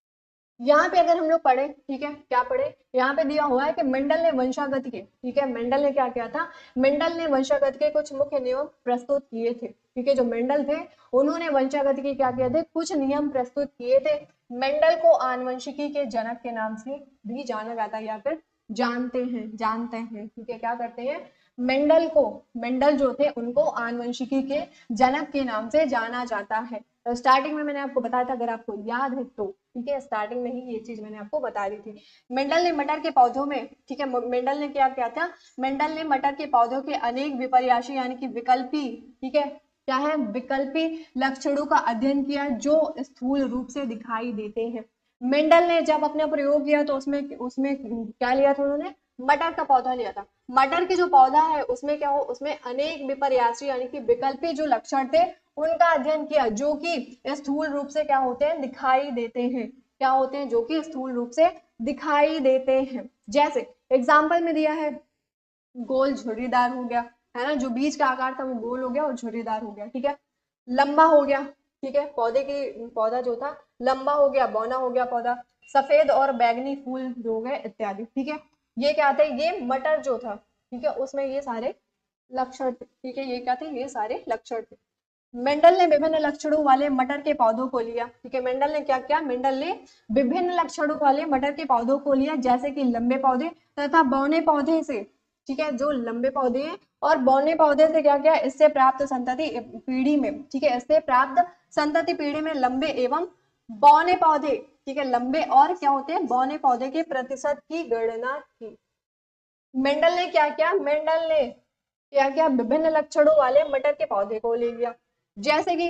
Speaker 1: यहाँ पे अगर हम लोग पढ़े, ठीक है, क्या पढ़े, यहाँ पे दिया हुआ है कि मेंडल ने वंशागत के, ठीक है, मेंडल ने क्या किया था, मेंडल ने वंशागत के कुछ मुख्य नियम प्रस्तुत किए थे। ठीक है, जो मेंडल थे उन्होंने वंशागत के क्या किए थे, कुछ नियम प्रस्तुत किए थे। मेंडल को आनुवंशिकी के जनक के नाम से भी जाना जाता है या फिर जानते हैं। ठीक है, क्या करते हैं, मेंडल को, मेंडल जो थे उनको आनुवंशिकी के जनक के नाम से जाना जाता है। तो स्टार्टिंग में मैंने आपको बताया था, अगर आपको याद है तो, ठीक है, स्टार्टिंग में ही ये चीज मैंने आपको बता दी थी। मेंडल ने मटर के पौधों में, ठीक है, मेंडल ने क्या किया था, मेंडल ने मटर के पौधों के अनेक विपर्याशी यानी कि विकल्पी, ठीक है, क्या है, विकल्पी लक्षणों का अध्ययन किया जो स्थूल रूप से दिखाई देते हैं। मेंडल ने जब अपना प्रयोग किया तो उसमें उसमें क्या लिया था उन्होंने, मटर का पौधा लिया था। मटर के जो पौधा है उसमें क्या हो, उसमें अनेक विपर्यासी यानी कि विकल्पी जो लक्षण थे उनका अध्ययन किया, जो कि स्थूल रूप से क्या होते हैं, दिखाई देते हैं। क्या होते हैं, जो कि स्थूल रूप से दिखाई देते हैं। जैसे एग्जाम्पल में दिया है, गोल झुर्रीदार हो गया, है ना, जो बीज का आकार था वो गोल हो गया और झुर्रीदार हो गया। ठीक है, लंबा हो गया, ठीक है, पौधा जो था लंबा हो गया, बौना हो गया पौधा, सफेद और बैगनी फूल जो हो गए इत्यादि। ठीक है, ये क्या थे, ये मटर जो था, ठीक है, उसमें ये सारे लक्षण थे। ठीक है, ये क्या थे, ये सारे लक्षण थे। मेंडल ने विभिन्न लक्षणों वाले मटर के पौधों को लिया। ठीक है, मेंडल ने क्या किया, मेंडल ने विभिन्न लक्षणों वाले मटर के पौधों को लिया, जैसे कि लंबे पौधे तथा बौने पौधे से। ठीक है, जो लंबे पौधे हैं और बौने पौधे से क्या किया, इससे प्राप्त संतति पीढ़ी में, ठीक है, इससे प्राप्त संतति पीढ़ी में लंबे एवं बौने पौधे, ठीक है, लंबे और क्या होते हैं, बौने पौधे के प्रतिशत की गणना की। मेंडल ने क्या किया, मेंडल ने क्या किया, विभिन्न लक्षणों वाले मटर के पौधे को ले लिया। जैसे कि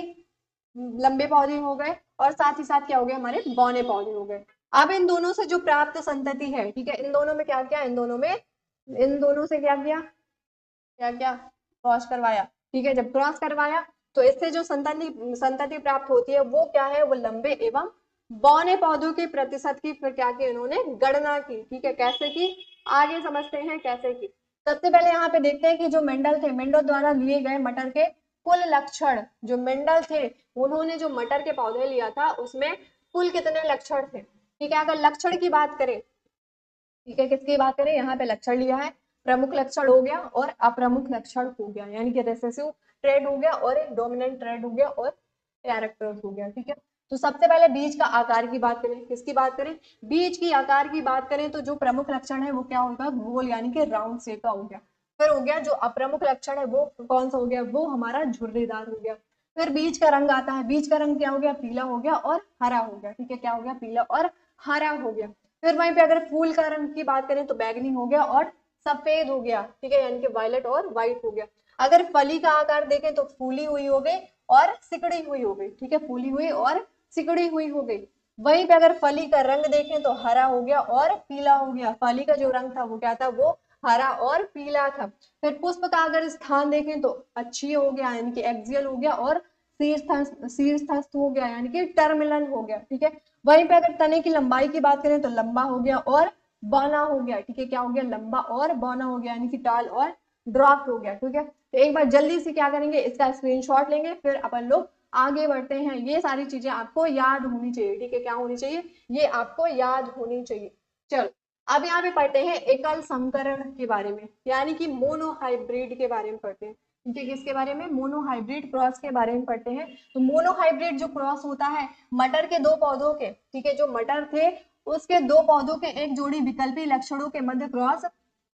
Speaker 1: लंबे पौधे हो गए और साथ ही साथ क्या हो गए, हमारे बौने पौधे हो गए। अब इन दोनों से जो प्राप्त संतति है, ठीक है, इन दोनों में क्या किया, इन दोनों से क्या किया, क्या क्या, क्रॉस करवाया। ठीक है, जब क्रॉस करवाया तो इससे जो संतति संतति प्राप्त होती है वो क्या है, वो लंबे एवं बौने पौधों के प्रतिशत की फिर क्या की, इन्होंने गणना की। ठीक है, कैसे की, आगे समझते हैं कैसे की। सबसे पहले यहाँ पे देखते हैं कि जो मेंडल थे, मेंडल द्वारा लिए गए मटर के कुल लक्षण, जो मेंडल थे उन्होंने जो मटर के पौधे लिया था उसमें कुल कितने लक्षण थे। ठीक है, अगर लक्षण की बात करें, ठीक है, किसकी बात करें, यहाँ पे लक्षण लिया है, प्रमुख लक्षण हो गया और अप्रमुख लक्षण हो गया, यानी कि रिसेसिव ट्रेड हो गया और एक डोमिनेंट ट्रेड हो गया और कैरेक्टर्स हो गया। ठीक है, तो सबसे पहले बीज का आकार की बात करें, किसकी बात करें, बीज की आकार की बात करें तो जो प्रमुख लक्षण है वो क्या होगा, गोल यानी कि राउंड शेप का हो गया। फिर हो गया जो अप्रमुख लक्षण है वो कौन सा हो गया, वो हमारा झुर्रीदार हो गया। फिर बीज का रंग आता है, बीज का रंग क्या हो गया, पीला हो गया और हरा हो गया। ठीक है, क्या हो गया, पीला और हरा हो गया। फिर वहीं पे अगर फूल का रंग की बात करें तो बैगनी हो गया और सफेद हो गया। ठीक है, यानी कि वायलेट और व्हाइट हो गया। अगर फली का आकार देखें तो फूली हुई हो गई और सिकड़ी हुई हो गई। ठीक है, फूली हुई और सिकड़ी हुई हो गई। वहीं पे अगर फली का रंग देखें तो हरा हो गया और पीला हो गया। फली का जो रंग था वो क्या था, वो हरा और पीला था। फिर पुष्प का अगर स्थान देखें तो अच्छी हो गया, यानी कि एक्सियल हो गया और शीर्षस्थ हो गया, यानी कि टर्मिनल हो गया। ठीक है, वहीं पे अगर तने की लंबाई की बात करें तो लंबा हो गया और बौना हो गया। ठीक है, क्या हो गया, लंबा और बौना हो गया, यानी कि टाल और ड्रॉप हो गया। ठीक है, तो एक बार जल्दी से क्या करेंगे, इसका स्क्रीनशॉट लेंगे, फिर अपन लोग आगे बढ़ते हैं। ये सारी चीजें आपको याद होनी चाहिए। ठीक है, क्या होनी चाहिए, ये आपको याद होनी चाहिए। चलो, अब यहाँ पे पढ़ते हैं एकल संकरण के बारे में, यानी कि मोनोहाइब्रिड के बारे में पढ़ते हैं। ठीक है, किसके बारे में, मोनोहाइब्रिड क्रॉस के बारे में पढ़ते हैं। तो मोनोहाइब्रिड जो क्रॉस होता है मटर के दो पौधों के, ठीक है, जो मटर थे उसके दो पौधों के एक जोड़ी विकल्पी लक्षणों के मध्य क्रॉस,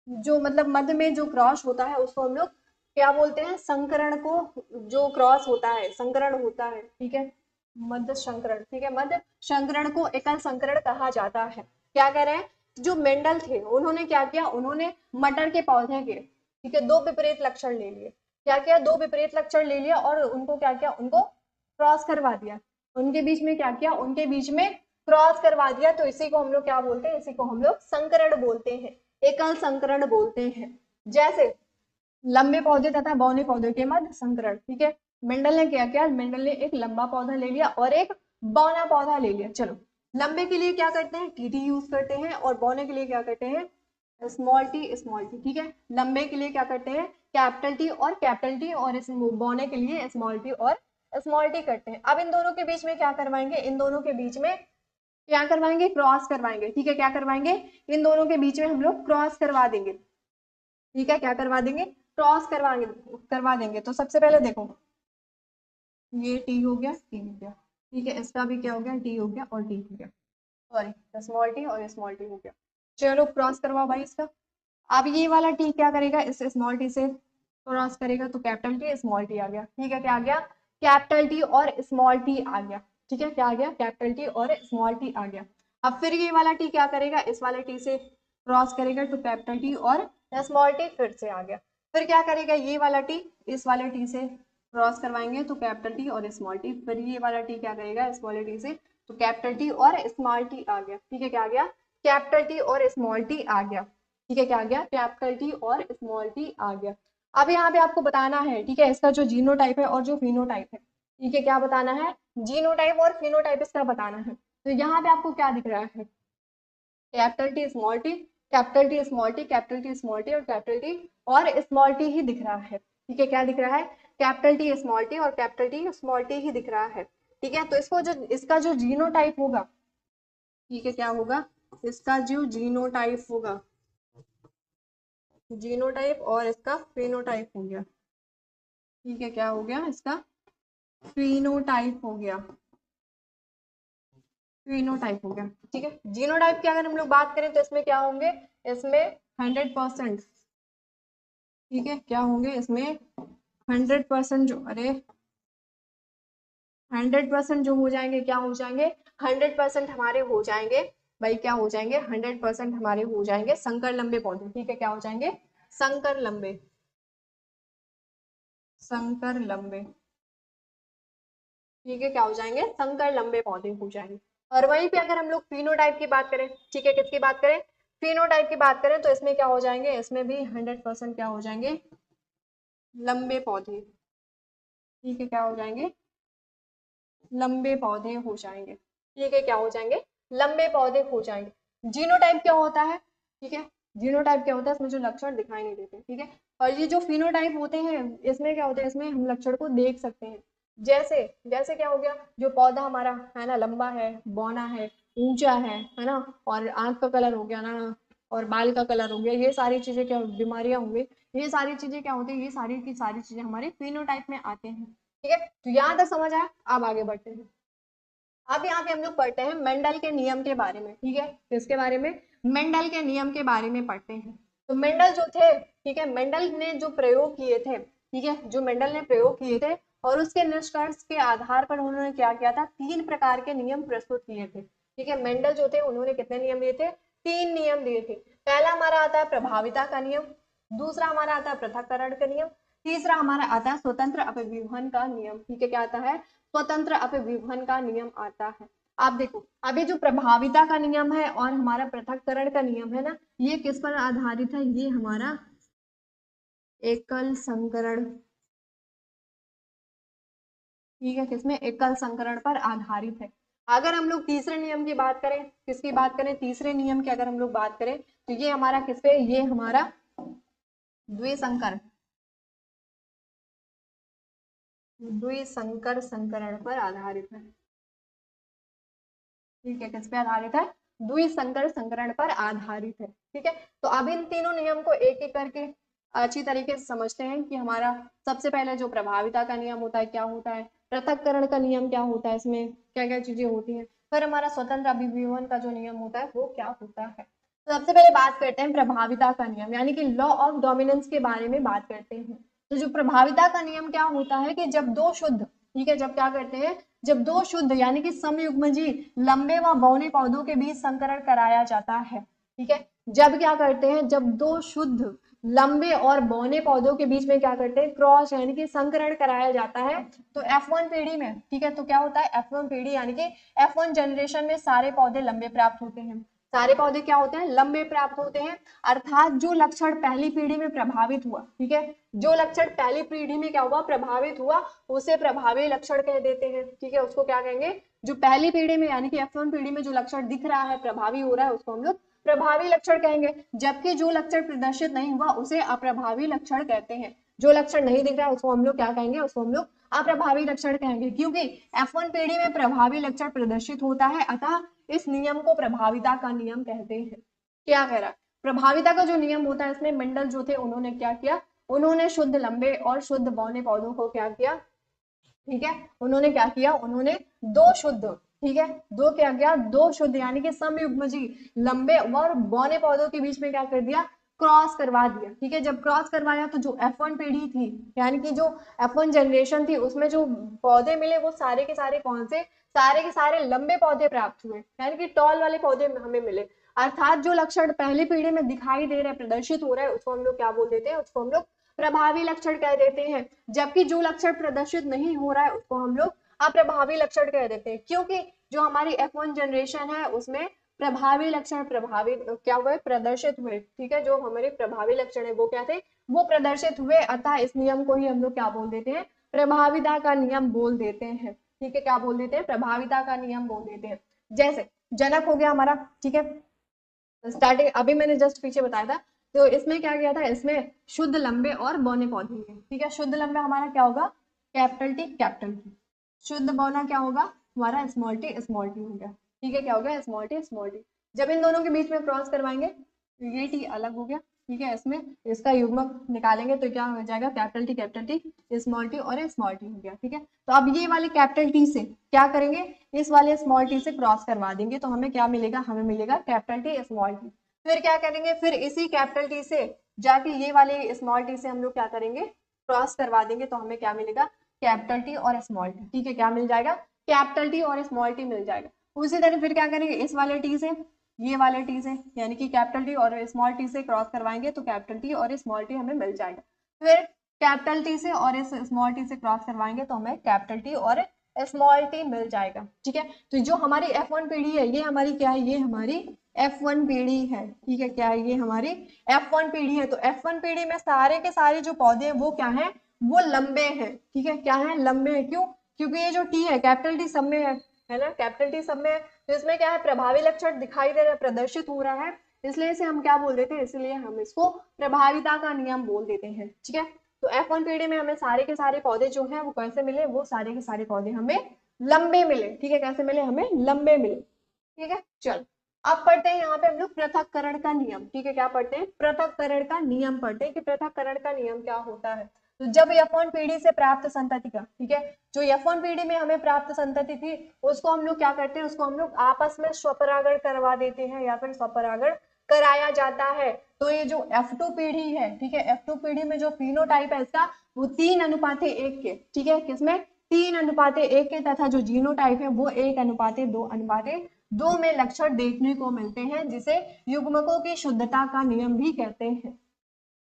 Speaker 1: जो मतलब मध्य में जो क्रॉस होता है उसको हम लोग क्या बोलते हैं, संकरण को, जो क्रॉस होता है संकरण होता है। ठीक है, मध्य संकरण। ठीक है, मध्य संकरण को एकल संकरण कहा जाता है। क्या कह रहे हैं, जो मेंडल थे उन्होंने क्या किया, उन्होंने मटर के पौधे के, ठीक है, दो विपरीत लक्षण ले लिए। क्या किया, दो विपरीत लक्षण ले लिया और उनको क्या किया, उनको क्रॉस करवा दिया। उनके बीच में क्या किया, उनके बीच में क्रॉस करवा दिया। तो इसी को हम लोग क्या बोलते हैं, इसी को हम लोग संकरण बोलते हैं, एकल संकरण बोलते हैं। जैसे लंबे पौधे तथा बौने पौधे के मध्य संकरण। ठीक है, मेंडल ने क्या किया, मेंडल ने एक लंबा पौधा ले लिया और एक बौना पौधा ले लिया। चलो, लंबे के लिए क्या करते हैं, टीटी यूज करते हैं और बौने के लिए क्या करते हैं, स्मॉल टी स्मॉल टी। ठीक है, लंबे के लिए क्या करते हैं, कैपिटल टी और कैपिटल टी, और बौने के लिए स्मॉल टी और स्मॉल टी करते हैं। अब इन दोनों के बीच में क्या करवाएंगे, इन दोनों के बीच में क्या करवाएंगे, क्रॉस करवाएंगे। ठीक है, क्या करवाएंगे, इन दोनों के बीच में हम लोग क्रॉस करवा देंगे। ठीक है, क्या करवा देंगे, क्रॉस करवा देंगे। तो सबसे पहले देखो, ये टी हो गया, टी हो गया। ठीक है, इसका भी क्या हो गया, टी हो गया और टी हो गया, सॉरी स्मॉल टी और स्मॉल टी हो गया। चलो क्रॉस करवाओ भाई इसका। अब ये वाला टी क्या करेगा, इस स्मॉल टी से क्रॉस करेगा तो कैपिटल टी स्मॉल टी आ गया। ठीक है, क्या आ गया, कैपिटल टी और स्मॉल टी आ गया। ठीक है, क्या आ गया, कैपिटल टी और स्मॉल टी आ गया। अब फिर ये वाला टी क्या करेगा, इस वाले टी से क्रॉस करेगा तो कैपिटल टी और स्मॉल टी फिर से आ गया। फिर क्या करेगा, ये वाला टी इस वाले टी से क्रॉस करवाएंगे तो कैपिटल टी और स्मॉल टी। फिर ये वाला टी क्या करेगा, इस वाले टी से, तो कैपिटल टी और स्मॉल टी आ गया। ठीक है, क्या आ गया, कैपिटल टी और स्मॉल टी आ गया। ठीक है, क्या आ गया, कैपिटल टी और स्मॉल टी आ गया। अब यहाँ पे आपको बताना है, ठीक है, इसका जो जीनोटाइप है और जो फिनोटाइप है। ठीक है, क्या बताना है, जीनोटाइप और फिनोटाइप इसका बताना है। तो यहाँ पे आपको क्या दिख रहा है, capital T small T, capital T small T, capital T small T और कैपिटल टी और स्मॉल टी ही दिख रहा है। ठीक है, क्या दिख रहा है, कैपिटल टी स्मॉल टी और कैपिटल टी स्मॉल टी ही दिख रहा है। ठीक है, तो इसको जो इसका जो जीनोटाइप होगा, ठीक है, क्या होगा, इसका जो जीनोटाइप होगा, जीनोटाइप और इसका फेनोटाइप हो गया। ठीक है, क्या हो गया, इसका फेनोटाइप हो गया, फेनोटाइप हो गया। ठीक है, जीनोटाइप की अगर हम लोग बात करें तो इसमें क्या होंगे, इसमें 100%, ठीक है, क्या होंगे इसमें 100% जो, अरे 100% जो हो जाएंगे, क्या हो जाएंगे, 100% हमारे हो जाएंगे भाई, क्या हो जाएंगे, 100% हमारे हो जाएंगे संकर लंबे पौधे। ठीक है, क्या हो जाएंगे, संकर लंबे, संकर लंबे। ठीक है, क्या हो जाएंगे, संकर लंबे पौधे हो जाएंगे। और वहीं पे अगर हम लोग फिनोटाइप की बात करें, ठीक है, किसकी बात करें, फिनोटाइप की बात करें, तो इसमें क्या हो जाएंगे, इसमें भी 100% क्या हो जाएंगे, लंबे पौधे। ठीक है, क्या हो जाएंगे, लंबे पौधे हो जाएंगे। ठीक है, क्या हो जाएंगे, लंबे पौधे हो जाएंगे। जीनोटाइप क्या होता है, ठीक है, जीनोटाइप क्या होता है, इसमें जो लक्षण दिखाई नहीं देते, ठीक है। और ये जो फिनोटाइप होते हैं, इसमें क्या होता है, इसमें हम लक्षण को देख सकते हैं। जैसे जैसे क्या हो गया, जो पौधा हमारा है ना, लंबा है, बौना है, ऊंचा है ना, और आंख का कलर हो गया ना, और बाल का कलर हो गया, ये सारी चीजें क्या, बीमारियां हो गई, ये सारी चीजें क्या होती है, ये सारी की सारी चीजें हमारे फिनोटाइप में आते हैं। ठीक है, तो यहाँ तक समझ आया, अब आगे बढ़ते हैं। अब यहाँ पे हम लोग पढ़ते हैं मेंडल के नियम के बारे में, ठीक है, तो इसके बारे में, मेंडल के नियम के बारे में पढ़ते हैं। तो मेंडल जो थे, ठीक है, मेंडल ने जो प्रयोग किए थे, ठीक है, जो मेंडल ने प्रयोग किए थे, और उसके निष्कर्ष के आधार पर उन्होंने क्या किया था, 3 प्रकार के नियम प्रस्तुत किए थे। ठीक है, मेंडल जो थे उन्होंने कितने नियम दिए थे, 3 नियम दिए थे। पहला हमारा आता है प्रभाविता का नियम, दूसरा हमारा आता है पृथक्करण का नियम, तीसरा हमारा आता है स्वतंत्र अपव्यूहन का नियम। ठीक है, क्या आता है, स्वतंत्र अपव्यूहन का नियम आता है। आप देखो, अभी जो प्रभाविता का नियम है और हमारा पृथक्करण का नियम है ना, ये किस पर आधारित है, ये हमारा एकल संकरण, ठीक है, किसमें, एकल संकरण पर आधारित है। अगर हम लोग तीसरे नियम की बात करें, किसकी बात करें, तीसरे नियम की अगर हम लोग बात करें, तो ये हमारा किस पे, ये हमारा द्विसंकर, द्विसंकर संकरण पर आधारित है। ठीक है, किस पे आधारित है, द्विसंकर संकरण पर आधारित है। ठीक है, तो अब इन तीनों नियम को एक एक करके अच्छी तरीके से समझते हैं कि हमारा सबसे पहले जो प्रभाविता का नियम होता है क्या होता है, पृथक्करण का नियम क्या होता है, इसमें क्या क्या चीजें होती हैं, फिर हमारा स्वतंत्र अभिव्यूहन का जो नियम होता है वो क्या होता है। तो सबसे पहले बात करते हैं प्रभाविता का नियम, यानी कि लॉ ऑफ डोमिनेंस के बारे में बात करते हैं। तो जो प्रभाविता का नियम क्या होता है कि जब दो शुद्ध, ठीक है, जब क्या करते हैं, जब दो शुद्ध यानी कि समयुग्मजी लंबे व बौने पौधों के बीच संकरण कराया जाता है, ठीक है, जब क्या करते हैं, जब दो शुद्ध लंबे और बौने पौधों के बीच में क्या करते हैं, क्रॉस यानी कि संकरण कराया जाता है, तो F1 पीढ़ी में, ठीक है, तो क्या होता है, F1 पीढ़ी यानी कि F1 जनरेशन में सारे पौधे लंबे प्राप्त होते हैं, सारे पौधे क्या होते हैं, लंबे प्राप्त होते हैं। अर्थात जो लक्षण पहली पीढ़ी में प्रभावित हुआ, ठीक है, जो लक्षण पहली पीढ़ी में क्या हुआ, प्रभावित हुआ, उसे प्रभावी लक्षण कह देते हैं। ठीक है, उसको क्या कहेंगे, जो पहली पीढ़ी में यानी कि F1 पीढ़ी में जो लक्षण दिख रहा है, प्रभावी हो रहा है, उसको हम लोग प्रभावी लक्षण कहेंगे। जबकि जो लक्षण प्रदर्शित नहीं हुआ उसे अप्रभावी लक्षण कहते हैं। जो लक्षण नहीं दिख रहा है उसको हम लोग क्या कहेंगे, उसको हम लोग अप्रभावी लक्षण कहेंगे, क्योंकि F1 पीढ़ी में प्रभावी लक्षण प्रदर्शित होता है, अतः इस नियम को प्रभाविता का नियम कहते हैं। क्या कह रहा है, प्रभाविता का जो नियम होता है, इसमें मेंडल जो थे उन्होंने क्या किया, उन्होंने शुद्ध लंबे और शुद्ध बौने पौधों को क्या किया, ठीक है, उन्होंने क्या किया, उन्होंने दो शुद्ध, ठीक है, दो क्या किया, दो शुद्ध यानी कि समयुग्मजी लंबे और बौने पौधों के बीच में क्या कर दिया, क्रॉस करवा दिया। ठीक है, जब क्रॉस करवाया तो जो F1 पीढ़ी थी, यानी कि जो F1 जनरेशन थी, उसमें जो पौधे मिले वो सारे के सारे कौन से, सारे के सारे लंबे पौधे प्राप्त हुए, यानी कि टॉल वाले पौधे हमें मिले। अर्थात जो लक्षण पहली पीढ़ी में दिखाई दे रहे हैं, प्रदर्शित हो रहा है, उसको हम लोग क्या बोल देते हैं, उसको हम लोग प्रभावी लक्षण कह देते हैं। जबकि जो लक्षण प्रदर्शित नहीं हो रहा है उसको हम लोग अप्रभावी लक्षण कह देते हैं, क्योंकि जो हमारी F1 जनरेशन है उसमें प्रभावी लक्षण प्रभावी क्या हुए, प्रदर्शित हुए। ठीक है, जो हमारे प्रभावी लक्षण है वो क्या थे, वो प्रदर्शित हुए, अतः इस नियम को ही हम लोग क्या बोल देते हैं, प्रभाविता का नियम बोल देते हैं। ठीक है, क्या बोल देते हैं, प्रभाविता का नियम बोल देते हैं। जैसे जनक हो गया हमारा, ठीक है, स्टार्टिंग अभी मैंने जस्ट पीछे बताया था, तो इसमें क्या किया था, इसमें शुद्ध लंबे और बौने पौधे हैं। ठीक है, शुद्ध लंबे हमारा क्या होगा, कैपिटल टी कैपिटल टी, शुद्ध बौना क्या होगा, हमारा स्मॉल टी हो गया। ठीक है, क्या हो गया, स्मॉल टी। जब इन दोनों के बीच में क्रॉस करवाएंगे तो ये टी अलग हो गया। ठीक है, इसमें इसका युग्मक निकालेंगे तो क्या हो जाएगा, कैपिटल टी स्मॉल टी और स्मॉल टी हो गया। ठीक है, तो अब ये वाले कैपिटल टी से क्या करेंगे, इस वाले स्मॉल टी से क्रॉस करवा देंगे तो हमें क्या मिलेगा, हमें मिलेगा कैपिटल टी स्मॉल टी। फिर क्या करेंगे, फिर इसी कैपिटल टी से जाके ये वाले स्मॉल टी से हम लोग क्या करेंगे, क्रॉस करवा देंगे तो हमें क्या मिलेगा, कैपिटल टी और स्मॉल टी। ठीक है, क्या मिल जाएगा, कैपिटल टी और स्मॉल टी मिल जाएगा। उसी तरह फिर क्या करेंगे, इस वाले टी से ये वाले टी से यानी कि कैपिटल टी और स्मॉल टी से क्रॉस करवाएंगे तो कैपिटल टी और स्मॉल टी हमें मिल जाएगा। फिर कैपिटल टी से और इस स्मॉल टी से क्रॉस करवाएंगे तो हमें कैपिटल टी और स्मॉल टी मिल जाएगा। ठीक है, तो जो हमारी F1 पीढ़ी है ये हमारी क्या है, ये हमारी F1 पीढ़ी है। ठीक है, क्या है, ये हमारी F1 पीढ़ी है। तो F1 पीढ़ी में सारे के सारे जो पौधे हैं वो क्या है, वो लंबे हैं। ठीक है, क्या है, लंबे हैं। क्यों, क्योंकि ये जो टी है कैपिटल टी सब में है ना, कैपिटल टी सब में है, तो इसमें क्या है, प्रभावी लक्षण दिखाई दे रहा है, प्रदर्शित हो रहा है, इसलिए इसे हम क्या बोल देते हैं, इसलिए हम इसको प्रभाविता का नियम बोल देते हैं। ठीक है, तो F1 पीढ़ी में हमें सारे के सारे पौधे जो हैं वो कैसे मिले, वो सारे के सारे पौधे हमें लंबे मिले। ठीक है, कैसे मिले, हमें लंबे मिले। ठीक है, चल अब पढ़ते हैं यहाँ पे हम लोग पृथक्करण का नियम। ठीक है, क्या पढ़ते हैं, पृथक्करण का नियम पढ़ते हैं कि पृथक्करण का नियम क्या होता है। तो जब F1 पीढ़ी से प्राप्त संतति का, ठीक है, जो F1 पीढ़ी में हमें प्राप्त संतति थी उसको हम लोग क्या करते हैं, उसको हम लोग आपस में स्वपरागण करवा देते हैं या फिर स्वपरागण कराया जाता है। तो ये जो F2 पीढ़ी है, ठीक है, F2 पीढ़ी में जो फिनोटाइप है इसका वो 3:1 के, ठीक है, किसमें, 3:1 के, तथा जो जीनोटाइप है वो 1:2:2 में लक्षण देखने को मिलते हैं, जिसे युग्मकों की शुद्धता का नियम भी कहते हैं।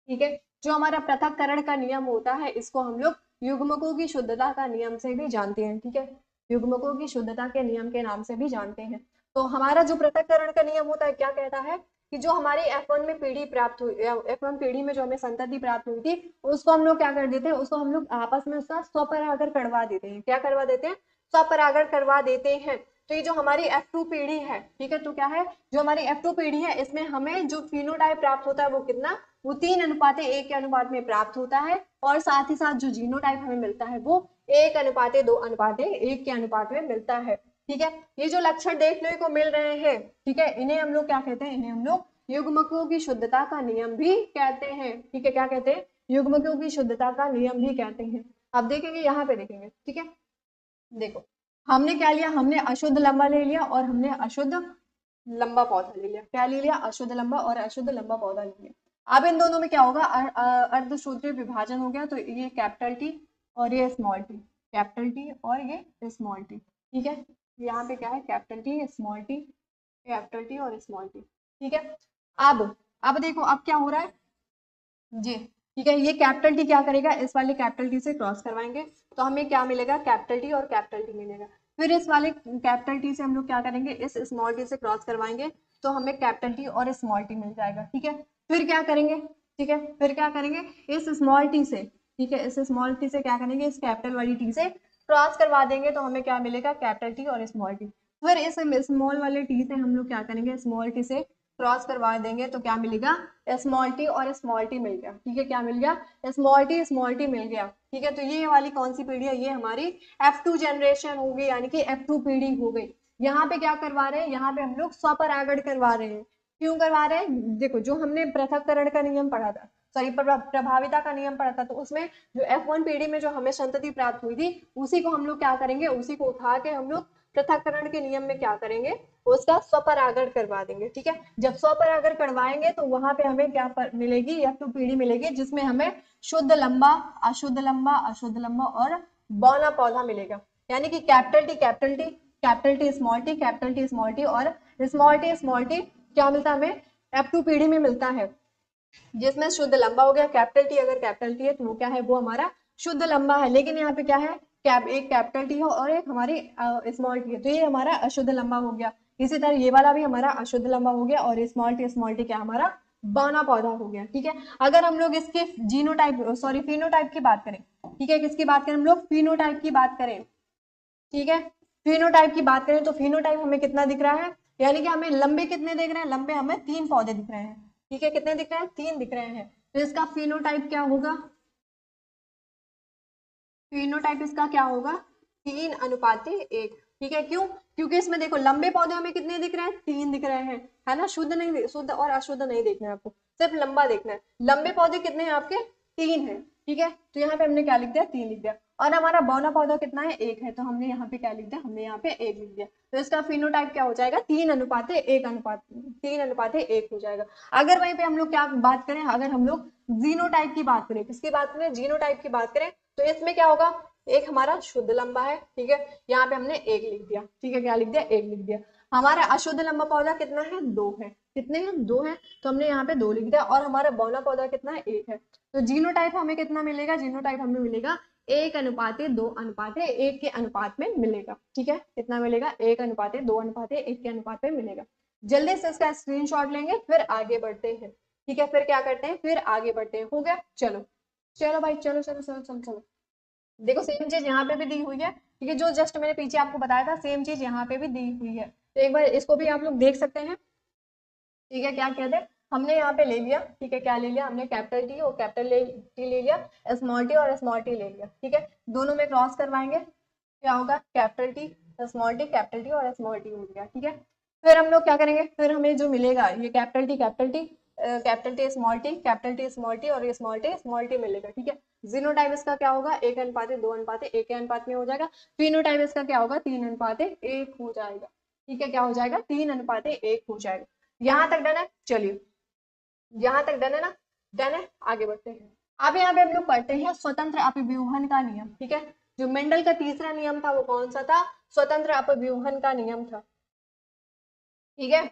Speaker 1: ठीक है, जो हमारा पृथक्करण का नियम होता है इसको हम लोग युग्मकों की शुद्धता का नियम से भी जानते हैं। ठीक है, युग्मकों की शुद्धता के नियम के नाम से भी जानते हैं। तो हमारा जो पृथक्करण का नियम होता है क्या कहता है कि जो हमारी F1 में पीढ़ी प्राप्त हुई, F1 पीढ़ी में जो हमें संतति प्राप्त हुई थी उसको हम लोग क्या कर देते हैं, उसको हम लोग आपस में उसका स्वपरागण करवा देते हैं। क्या करवा देते हैं, स्वपरागण करवा देते हैं। तो ये जो हमारी F2 पीढ़ी है, ठीक है, तो क्या है, जो हमारी F2 पीढ़ी है इसमें हमें जो फिनोटाइप प्राप्त होता है वो कितना, वो 3:1 के अनुपात में प्राप्त होता है, और साथ ही साथ जो जीनोटाइप हमें मिलता है वो 1:2:1 के अनुपात में मिलता है। ठीक है, ये जो लक्षण देखने को मिल रहे हैं, ठीक है, इन्हें हम लोग क्या कहते हैं, इन्हें हम लोग युग्मकों की शुद्धता का नियम भी कहते हैं। ठीक है, क्या कहते हैं, युग्मकों की शुद्धता का नियम भी कहते हैं। अब देखेंगे, यहाँ पे देखेंगे। ठीक है, देखो हमने क्या लिया, हमने अशुद्ध लंबा ले लिया और हमने अशुद्ध लंबा पौधा ले लिया। क्या ले लिया, अशुद्ध लंबा और अशुद्ध लंबा पौधा ले लिया। अब इन दोनों में क्या होगा, अर्धसूत्रीय विभाजन हो गया। तो ये कैपिटल टी और ये स्मॉल टी, कैपिटल टी और ये स्मॉल टी। ठीक है, यहाँ पे क्या है, capital T, small T, capital T और स्मॉल टी। ठीक है, अब देखो अब क्या हो रहा है जी। ठीक है, ये कैपिटल टी क्या करेगा, इस वाले कैपिटल टी से क्रॉस करवाएंगे तो हमें क्या मिलेगा, कैपिटल टी और कैपिटल टी मिलेगा। फिर इस वाले कैपिटल टी से हम लोग क्या करेंगे, इस स्मॉल टी से क्रॉस करवाएंगे तो हमें कैपिटल टी और स्मॉल टी मिल जाएगा। ठीक है, फिर क्या करेंगे, ठीक है, फिर क्या करेंगे, इस स्मॉल टी से, ठीक है, इस स्मॉल टी से क्या करेंगे, इस कैपिटल वाली टी से क्रॉस करवा देंगे तो हमें क्या मिलेगा, कैपिटल टी और स्मॉल टी। फिर इस स्मॉल वाले टी से हम लोग क्या करेंगे, स्मॉल टी से क्रॉस करवा देंगे तो क्या मिलेगा, स्मॉल टी और स्मॉल टी मिल गया। ठीक है, क्या मिल गया, स्मॉल टी मिल गया। ठीक है, तो ये वाली कौन सी पीढ़ी है, ये हमारी F2 जनरेशन हो गई, यानी कि F2 पीढ़ी हो गई। यहाँ पे क्या करवा रहे हैं, यहाँ पे हम लोग स्वपरागण करवा रहे हैं। क्यों करवा रहे हैं, देखो जो हमने पृथक्करण का नियम पढ़ा था, सॉरी प्रभाविता का नियम पढ़ा था, तो उसमें जो F1 पीढ़ी में जो हमें संतति प्राप्त हुई थी उसी को हम लोग क्या करेंगे, उसी को उठा के हम लोग पृथक्करण के नियम में क्या करेंगे, उसका स्वपरागण करवा देंगे। ठीक है, जब स्वपरागण करवाएंगे तो वहां पे हमें क्या मिलेगी, F2 पीढ़ी मिलेगी जिसमें हमें शुद्ध लंबा, अशुद्ध लंबा, अशुद्ध लंबा और बौना पौधा मिलेगा। यानी कि capital T capital T, capital T small T, capital T small T और स्मॉल टी क्या मिलता है हमें, F2 पीढ़ी में मिलता है, जिसमें शुद्ध लंबा हो गया। कैपिटल टी अगर कैपिटल टी है तो वो क्या है, वो हमारा शुद्ध लंबा है। लेकिन यहाँ पे क्या है, एक कैपिटल टी है और एक हमारी स्मॉल टी है, तो ये हमारा अशुद्ध लंबा हो गया। इसी तरह ये वाला भी हमारा अशुद्ध लंबा हो गया और स्मॉल टी क्या हमारा बौना पौधा हो गया। ठीक है, अगर हम लोग इसके जीनोटाइप सॉरी फिनोटाइप की बात करें, ठीक है, किसकी बात करें, हम लोग फिनोटाइप की बात करें। ठीक है, फिनोटाइप की बात करें तो फिनोटाइप हमें कितना दिख रहा है, यानी कि हमें लंबे कितने दिख रहे हैं, लंबे हमें 3 पौधे दिख रहे हैं। ठीक है, कितने दिख रहे हैं, 3 दिख रहे हैं। तो इसका फिनोटाइप क्या होगा, फिनोटाइप इसका क्या होगा, 3:1। ठीक है, क्यों, क्योंकि इसमें देखो लंबे पौधे हमें कितने दिख रहे हैं, 3 दिख रहे हैं, है ना, शुद्ध नहीं, शुद्ध और अशुद्ध नहीं देखना है आपको, सिर्फ लंबा देखना है। लंबे पौधे कितने हैं आपके, 3 है। ठीक है, तो यहाँ पे हमने क्या लिख दिया, 3 लिख दिया। और हमारा बौना पौधा कितना है, 1 है, तो हमने यहाँ पे क्या लिख दिया, हमने यहाँ पे 1 लिख दिया। तो इसका फिनोटाइप क्या हो जाएगा, 3:1 हो जाएगा। अगर वहीं पे हम लोग क्या बात करें, अगर हम लोग जीनोटाइप की बात करें, किसकी बात करें, जीनोटाइप की बात करें, तो इसमें क्या होगा, एक हमारा शुद्ध लंबा है। ठीक है, यहाँ पे हमने 1 लिख दिया। ठीक है, क्या लिख दिया, 1 लिख दिया। हमारा अशुद्ध लंबा पौधा कितना है, 2 है, कितने हैं, 2 है, तो हमने यहाँ पे 2 लिख दिया। और हमारा बौना पौधा कितना है, 1 है। तो जीनोटाइप हमें कितना मिलेगा, जीनोटाइप हमें मिलेगा 1:2:1 के अनुपात में मिलेगा। ठीक है, कितना मिलेगा? 1:2:1 के अनुपात में मिलेगा। जल्दी से इसका स्क्रीनशॉट लेंगे, फिर आगे बढ़ते हैं। ठीक है, फिर क्या करते हैं, फिर आगे बढ़ते हैं। हो गया? चलो चलो भाई, चलो चलो चलो चलो चलो। देखो सेम चीज यहाँ पे भी दी हुई है। ठीक है, जो जस्ट मैंने पीछे आपको बताया था सेम चीज यहाँ पे भी दी हुई है। तो एक बार इसको भी आप लोग देख सकते हैं। ठीक है, क्या कहते हैं, हमने यहाँ पे ले लिया। ठीक है, क्या ले लिया हमने? कैपिटल टी और कैपिटल टी ले लिया, स्मॉल टी और स्मॉल टी ले लिया। ठीक है, दोनों में क्रॉस करवाएंगे, क्या होगा? Capital T, small T, capital T और स्मॉल टी हो गया। ठीक है, फिर हम लोग क्या करेंगे, फिर हमें जो मिलेगा ये capital T capital T, capital T small T, capital T small T और ये स्मॉल टी मिलेगा। ठीक है, जीनोटाइप इसका क्या होगा? 1:2:1 के अनुपात में हो जाएगा। फिनोटाइप इसका क्या होगा? 3:1 हो जाएगा। ठीक है, क्या हो जाएगा? 3:1 हो जाएगा। यहाँ तक डन है? चलिए, यहाँ तक डन है ना? डन है, आगे बढ़ते हैं। अब यहाँ पे हम लोग पढ़ते हैं स्वतंत्र अपव्यूहन का नियम। ठीक है, जो मेंडल का तीसरा नियम था वो कौन सा था? स्वतंत्र अपव्यूहन का नियम था। ठीक है,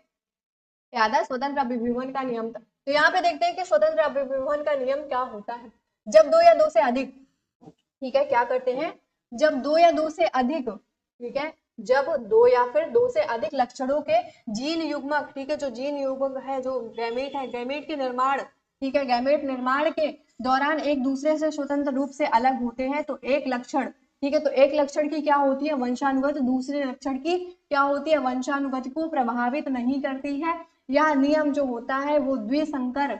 Speaker 1: याद है? स्वतंत्र अपव्यूहन का नियम था। तो यहाँ पे देखते हैं कि स्वतंत्र अपव्यूहन का नियम क्या होता है। जब दो या दो से अधिक, ठीक है, क्या करते हैं, जब दो या दो से अधिक, ठीक है, जब दो या फिर दो से अधिक लक्षणों के जीन युग्मक, ठीक है, जो जीन युग्मक है, जो गैमेट है, गैमेट के निर्माण, ठीक है, गैमेट निर्माण के दौरान एक दूसरे से स्वतंत्र रूप से अलग होते हैं तो एक लक्षण, ठीक है, तो एक लक्षण की क्या होती है? वंशानुगत, दूसरे लक्षण की क्या होती है? वंशानुगत को प्रभावित नहीं करती है। यह नियम जो होता है वो द्विसंकर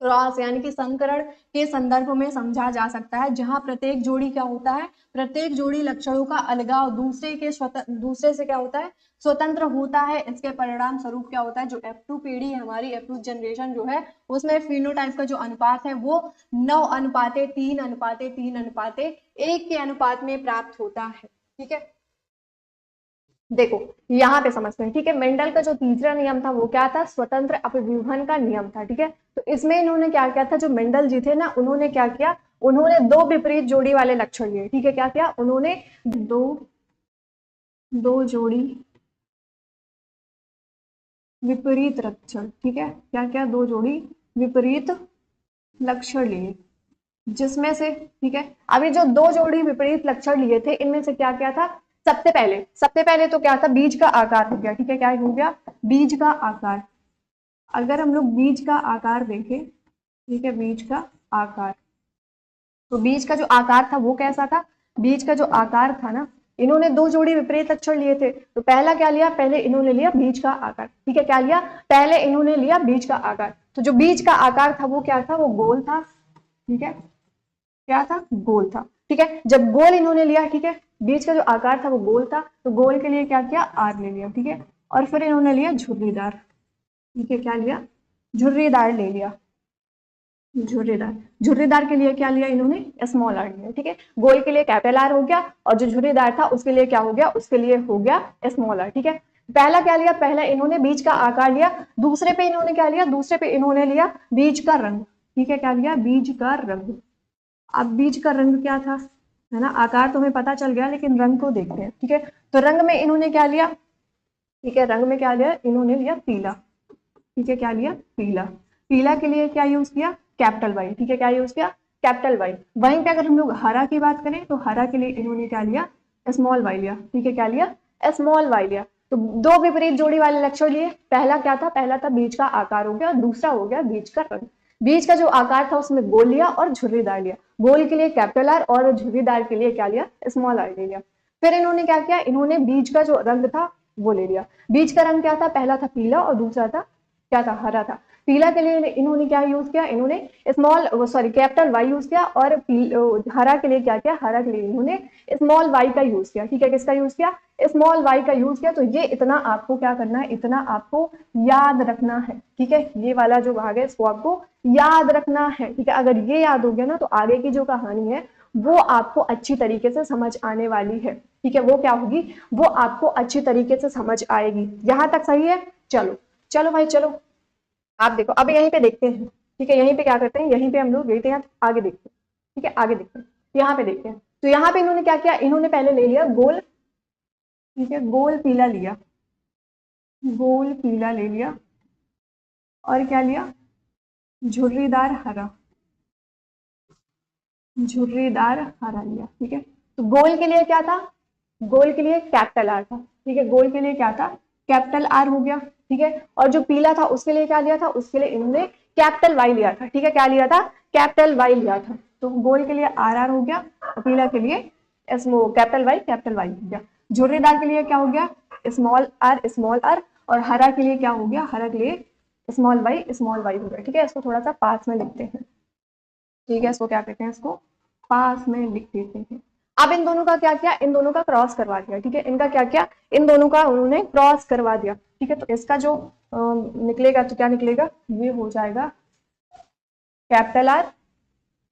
Speaker 1: क्रॉस यानी कि संकरण के संदर्भ में समझा जा सकता है, जहां प्रत्येक जोड़ी क्या होता है? प्रत्येक जोड़ी लक्षणों का अलगाव दूसरे से क्या होता है? स्वतंत्र होता है। इसके परिणाम स्वरूप क्या होता है? जो F2 पीढ़ी है हमारी, F2 जनरेशन जो है, उसमें फिनोटाइप का जो अनुपात है वो 9:3:3:1 के अनुपात में प्राप्त होता है। ठीक है, देखो यहाँ पे समझते हैं। ठीक है, मेंडल का जो तीसरा नियम था वो क्या था? स्वतंत्र अपव्यूहन का नियम था। ठीक है, तो इसमें इन्होंने क्या किया था? जो मेंडल जी थे ना, उन्होंने क्या किया? उन्होंने दो विपरीत जोड़ी वाले लक्षण लिए। ठीक है, क्या किया उन्होंने? दो दो जोड़ी विपरीत लक्षण, ठीक है, क्या क्या? दो जोड़ी विपरीत लक्षण लिए, जिसमें से, ठीक है, अभी जो दो जोड़ी विपरीत लक्षण लिए थे इनमें से क्या क्या था? सबसे पहले तो क्या था? बीज का आकार हो गया। ठीक है, क्या हो गया? बीज का आकार। अगर हम लोग बीज का आकार देखें, ठीक है, बीज का आकार, तो बीज का जो आकार था वो कैसा था? बीज का जो आकार था ना, इन्होंने दो जोड़ी विपरीत लक्षण लिए थे, तो पहला क्या लिया? पहले इन्होंने लिया बीज का आकार। ठीक है, क्या लिया? पहले इन्होंने लिया बीज का आकार। तो जो बीज का आकार था वो क्या था? वो गोल था। ठीक है, क्या था? गोल था। ठीक है, जब गोल इन्होंने लिया, ठीक है, बीज का जो आकार था वो गोल था, तो गोल के लिए क्या किया? आर ले लिया। ठीक है, और फिर इन्होंने लिया झुर्रीदार। ठीक है, क्या लिया? झुर्रीदार ले लिया। झुर्रीदार, झुर्रीदार के लिए क्या लिया इन्होंने? स्मॉल आर लिया। ठीक है, गोल के लिए कैपिटल आर हो गया, और जो झुर्रीदार था उसके लिए क्या हो गया? उसके लिए हो गया स्मॉल आर। ठीक है, पहला क्या लिया? पहला इन्होंने बीज का आकार लिया। दूसरे पे इन्होंने क्या लिया? दूसरे पे इन्होंने लिया बीज का रंग। ठीक है, क्या लिया? बीज का रंग। अब बीज का रंग क्या था? है ना, आकार तो हमें पता चल गया, लेकिन रंग को देखते हैं। ठीक है, तो रंग में इन्होंने क्या लिया? ठीक है, रंग में क्या लिया? इन्होंने लिया पीला। ठीक है, क्या लिया? पीला। पीला के लिए क्या यूज किया? Capital Y. ठीक है, क्या यूज किया? Capital Y. वहीं पे अगर हम लोग हरा की बात करें तो हरा के लिए इन्होंने क्या लिया? स्मॉल वाई लिया। ठीक है, क्या लिया? स्मॉल वाई लिया। तो दो विपरीत जोड़ी वाले लक्षण लिए। पहला क्या था? पहला था बीज का आकार हो गया, और दूसरा हो गया बीज का रंग। बीज का जो आकार था उसमें गोल लिया और झुर्रीदार लिया। गोल के लिए कैपिटल आर और झुर्रीदार के लिए क्या लिया? स्मॉल आर ले लिया। फिर इन्होंने क्या किया? इन्होंने बीज का जो रंग था वो ले लिया। बीज का रंग क्या था? पहला था पीला और दूसरा था क्या था? हरा था। पीला के लिए इन्होंने क्या यूज किया? इन्होंने कैपिटल वाई यूज किया, और हरा के लिए क्या किया? हरा के लिए इन्होंने स्मॉल वाई का यूज किया। ठीक है, किसका यूज किया? स्मॉल वाई का यूज किया। तो ये इतना आपको क्या करना है? इतना आपको याद रखना है। ठीक है, ये वाला जो भाग है इसको आपको याद रखना है। ठीक है, अगर ये याद हो गया ना तो आगे की जो कहानी है वो आपको अच्छी तरीके से समझ आने वाली है। ठीक है, वो क्या होगी? वो आपको अच्छी तरीके से समझ आएगी। यहां तक सही है? चलो चलो भाई चलो, आप देखो अब यहीं पे देखते हैं। ठीक है, यहीं पे क्या करते हैं? यहीं पे हम लोग देखते हैं, आगे देखते हैं। ठीक है, आगे देखते हैं, यहाँ पे देखते हैं। तो यहाँ पे इन्होंने क्या किया? इन्होंने पहले ले लिया गोल। ठीक है, गोल पीला लिया, गोल पीला ले लिया, और क्या लिया? झुर्रीदार हरा। झुर्रीदार हरा लिया, ठीक है। तो गोल के लिए क्या था, गोल के लिए कैपिटल आर था, ठीक है, गोल के लिए क्या था, कैपिटल आर हो गया, ठीक है। और जो पीला था उसके लिए क्या लिया था, उसके लिए इन्होंने कैपिटल वाई लिया था, ठीक है, क्या लिया था, कैपिटल वाई लिया था। तो गोल के लिए आर आर हो गया और पीला के लिए कैपिटल वाई हो गया। झुर्रीदार के लिए क्या हो गया, स्मॉल आर, और हरा के लिए क्या हो गया, हरा के लिए स्मॉल वाई हो गया, ठीक है। इसको थोड़ा सा पास में लिखते हैं, ठीक है, इसको क्या कहते हैं, इसको पास में लिख देते हैं। अब इन दोनों का क्या किया, इन दोनों का क्रॉस करवा दिया, ठीक है, इनका क्या किया, इन दोनों का उन्होंने क्रॉस करवा दिया, ठीक है। तो इसका जो निकलेगा तो क्या निकलेगा, ये हो जाएगा कैपिटल आर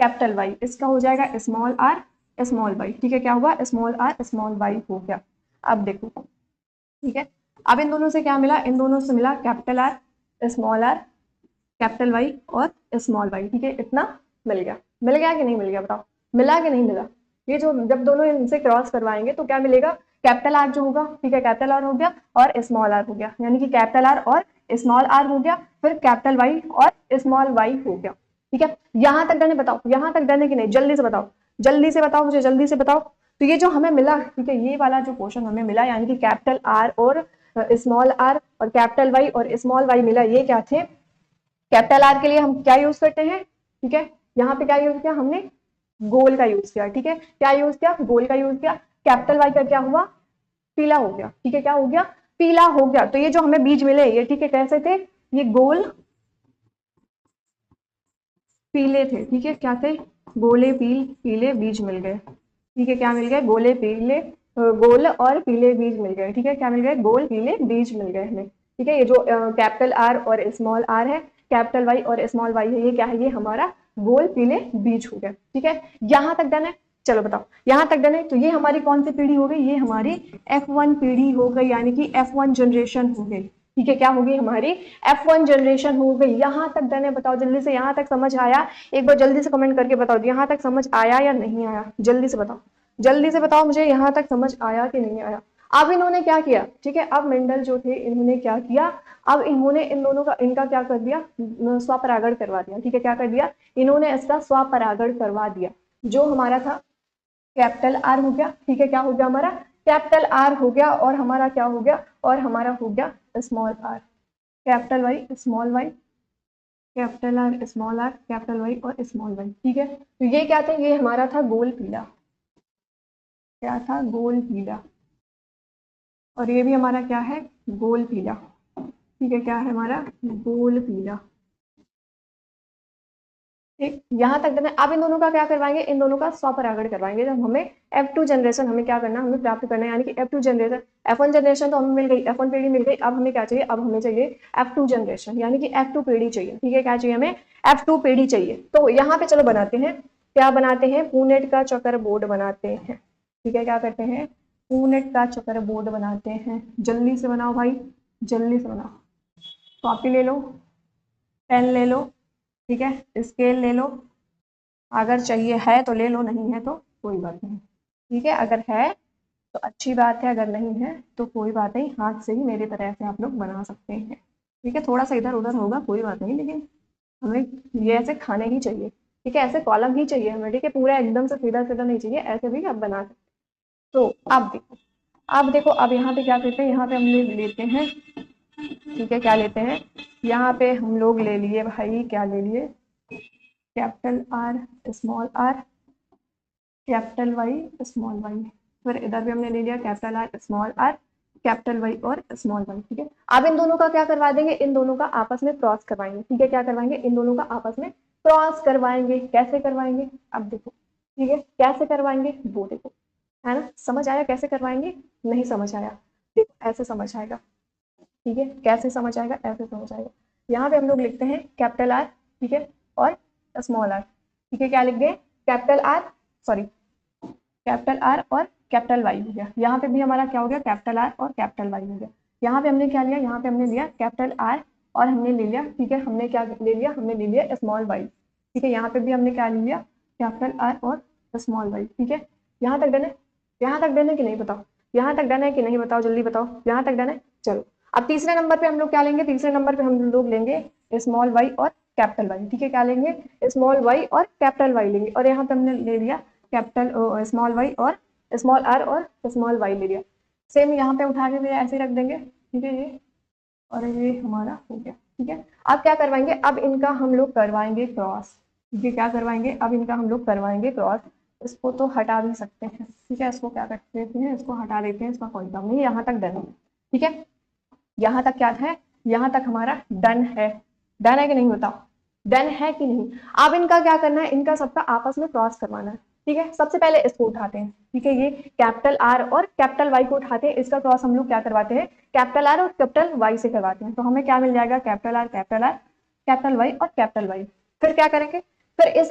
Speaker 1: कैपिटल वाई, इसका हो जाएगा स्मॉल आर स्मॉल वाई, ठीक है, क्या हुआ, स्मॉल आर स्मॉल वाई हो गया। अब देखो, ठीक है, अब इन दोनों से क्या मिला, इन दोनों से मिला कैपिटल आर कैपिटल वाई और स्मॉल वाई, ठीक है, इतना मिल गया कि नहीं मिल गया, बताओ, मिला कि नहीं मिला। ये जो जब दोनों इनसे क्रॉस करवाएंगे तो क्या मिलेगा, कैपिटल आर जो होगा, ठीक है, कैपिटल आर हो गया और स्मॉल आर हो गया, यानी कि कैपिटल आर और स्मॉल आर हो गया, फिर कैपिटल वाई और स्मॉल वाई हो गया, ठीक है। यहां तक डन है, बताओ यहां तक डन है कि नहीं, जल्दी से बताओ, जल्दी से बताओ मुझे, जल्दी से बताओ। तो ये जो हमें मिला, ठीक है, ये वाला जो पोर्शन हमें मिला, यानी कि कैपिटल आर और स्मॉल आर और कैपिटल वाई और स्मॉल वाई मिला, ये क्या थे, कैपिटल आर के लिए हम क्या यूज करते हैं, ठीक है, यहाँ पे क्या यूज किया हमने, गोल का यूज किया, ठीक है, क्या यूज किया, गोल का यूज किया। कैपिटल वाई का क्या हुआ, पीला हो गया, ठीक है, क्या हो गया, पीला हो गया। तो ये जो हमें बीज मिले ये, ठीक है, कैसे थे, ये गोल पीले थे, ठीक है, क्या थे, गोले पीले बीज मिल गए, ठीक है, क्या मिल गए, गोले पीले गोल और पीले बीज मिल गए, ठीक है, क्या मिल गए, गोल पीले बीज मिल गए हमें, ठीक है। ये जो कैपिटल आर और स्मॉल आर है, कैपिटल वाई और स्मॉल वाई है, ये क्या है, ये हमारा गोल पीले बीज हो गया, ठीक है। यहां तक डन है, चलो बताओ, यहां तक डन है। तो ये हमारी कौन सी पीढ़ी हो गई, ये हमारी F1 पीढ़ी हो गई, यानी कि F1 जनरेशन हो गई, ठीक है, क्या होगी हमारी F1 जनरेशन हो गई। यहां तक डन है, बताओ जल्दी से, यहां तक समझ आया, एक बार जल्दी से कमेंट करके बताओ, यहां तक समझ आया या नहीं आया, जल्दी से बताओ, जल्दी से बताओ मुझे, यहां तक समझ आया कि नहीं आया। अब इन्होंने क्या किया, ठीक है, अब मेंडल जो थे इन्होंने क्या किया, अब इन्होंने इन दोनों का इनका क्या कर दिया, स्वपरागण करवा दिया, ठीक है, क्या कर दिया, इन्होंने इसका स्वपरागण करवा दिया। जो हमारा था कैपिटल आर हो गया, ठीक है, क्या हो गया हमारा, कैपिटल आर हो गया, और हमारा क्या हो गया, और हमारा हो गया small R, capital Y small Y, capital R small R, capital Y और स्मॉल वाई, ठीक है। तो ये क्या था, ये हमारा था गोल पीला, क्या था, गोल पीला, और ये भी हमारा क्या है, गोल पीला, ठीक है, क्या है हमारा, गोल पीला, ठीक। यहाँ तक देना। अब इन दोनों का क्या करवाएंगे, इन दोनों का स्वपरागण करवाएंगे। जब हमें F2 जनरेशन हमें क्या करना, हमें प्राप्त करना है, यानी कि F2 जनरेशन, F1 जनरेशन तो हमें मिल गई, F1 पीढ़ी मिल गई, अब हमें क्या चाहिए, अब हमें चाहिए F2 जनरेशन, यानी कि F2 पीढ़ी चाहिए, ठीक है, क्या चाहिए हमें, F2 पीढ़ी चाहिए। तो यहाँ पे चलो बनाते हैं, क्या बनाते हैं, पूनेट का चक्कर बोर्ड बनाते हैं, ठीक है, क्या करते हैं, पूनेट का चक्कर बोर्ड बनाते हैं। जल्दी से बनाओ भाई, जल्दी से बनाओ, कॉपी ले लो, पेन ले लो, ठीक है, स्केल ले लो, अगर चाहिए है तो ले लो, नहीं है तो कोई बात नहीं, ठीक है, अगर है तो अच्छी बात है, अगर नहीं है तो कोई बात नहीं, हाथ से ही मेरी तरह से आप लोग बना सकते हैं, ठीक है, थोड़ा सा इधर उधर होगा कोई बात नहीं, लेकिन हमें ये ऐसे खाने ही चाहिए, ठीक है, ऐसे कॉलम ही चाहिए हमें, ठीक है, पूरा एकदम से सीधा सीधा नहीं चाहिए, ऐसे भी आप बना सकते। तो अब देखो, अब देखो, अब यहाँ पे क्या करते हैं, यहाँ पे हम लेते हैं, ठीक है, क्या लेते हैं, यहाँ पे हम लोग ले लिए भाई, क्या ले लिए, capital R small R, capital Y small Y, फिर इधर भी हमने ले लिया capital R small R, capital Y और स्मॉल वाई, ठीक है। अब इन दोनों का क्या करवा देंगे, इन दोनों का आपस में क्रॉस करवाएंगे, ठीक है, क्या करवाएंगे, इन दोनों का आपस में क्रॉस करवाएंगे। कैसे करवाएंगे, अब देखो, ठीक है, कैसे करवाएंगे वो देखो, है ना, समझ आया कैसे करवाएंगे, नहीं समझ आया, देखो ऐसे समझ आएगा, ठीक है, कैसे समझ आएगा, ऐसे समझ आएगा। यहाँ पे हम लोग लिखते हैं कैपिटल आर, ठीक है, और स्मॉल आर, ठीक है, क्या लिख गए, capital R, sorry, capital R और कैपिटल वाई हो गया। यहाँ पे भी हमारा क्या हो गया, कैपिटल आर और कैपिटल वाई हो गया। यहाँ पे हमने क्या लिया, यहाँ पे हमने लिया कैपिटल आर और हमने ले लिया, ठीक है, हमने क्या ले लिया, हमने ले लिया स्मॉल वाई, ठीक है, यहाँ पे भी हमने क्या ले लिया, कैपिटल आर और स्मॉल वाई, ठीक है। यहाँ तक डन है, यहाँ तक डन है कि नहीं बताओ, यहाँ तक डन है कि नहीं बताओ, जल्दी बताओ, यहाँ तक डन है। चलो अब तीसरे नंबर पे हम लोग क्या लेंगे, तीसरे नंबर पे हम लोग लेंगे स्मॉल वाई और कैपिटल वाई, ठीक है। क्या लेंगे, स्मॉल वाई और कैपिटल वाई लेंगे, और यहाँ पे हमने ले लिया कैपिटल स्मॉल वाई और स्मॉल आर और स्मॉल वाई ले लिया। सेम यहाँ पे उठा के भी ऐसे रख देंगे, ठीक है, ये और ये हमारा हो गया, ठीक है। अब क्या करवाएंगे, अब इनका हम लोग करवाएंगे क्रॉस, ठीक है। क्या करवाएंगे, अब इनका हम लोग करवाएंगे क्रॉस। इसको तो हटा भी सकते हैं, ठीक है, इसको क्या कर देते हैं, इसको हटा देते हैं, इसका कोई काम नहीं, यहाँ तक डन है, ठीक है। यहाँ तक क्या है, यहाँ तक हमारा डन है। डन है कि नहीं, बताओ, डन है कि नहीं। अब इनका क्या करना है, इनका सबका आपस में क्रॉस करवाना है, ठीक है। सबसे पहले इसको उठाते हैं, ठीक है, ये कैपिटल आर और कैपिटल वाई को उठाते हैं, इसका क्रॉस हम लोग क्या करवाते हैं, कैपिटल आर और कैपिटल वाई से करवाते हैं। तो हमें क्या मिल जाएगा, कैपिटल आर कैपिटल वाई और कैपिटल वाई। फिर क्या करेंगे, फिर इस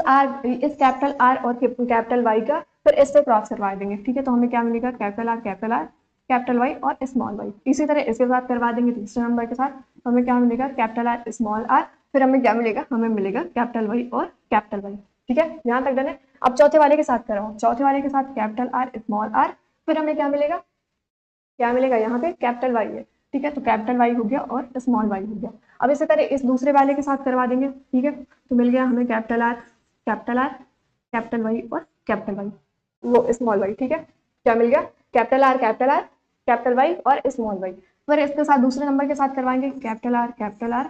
Speaker 1: कैपिटल आर और कैपिटल वाई का फिर इससे क्रॉस करवा देंगे, ठीक है। तो हमें क्या मिलेगा, कैपिटल आर कैपिटल वाई और स्मॉल वाई। इसी तरह इसके साथ करवा देंगे तीसरे नंबर के साथ, तो हमें क्या मिलेगा, कैपिटल आर स्मॉल आर, फिर हमें क्या मिलेगा, हमें मिलेगा कैपिटल वाई और कैपिटल वाई, ठीक है। यहाँ तक डन है। अब चौथे वाले के साथ कराओ, चौथे वाले के साथ कैपिटल आर स्मॉल आर, फिर हमें क्या मिलेगा, क्या मिलेगा, यहाँ पे कैपिटल वाई है, ठीक है। तो कैपिटल वाई हो गया और स्मॉल वाई हो गया। अब इसी तरह इस दूसरे वाले के साथ करवा देंगे, ठीक है। तो मिल गया हमें कैपिटल आर कैपिटल वाई और कैपिटल वाई, वो स्मॉल वाई, ठीक है। क्या मिल गया, कैपिटल आर कैपिटल वाई और स्मॉल वाई। फिर इसके साथ दूसरे नंबर के साथ करवाएंगे कैपिटल आर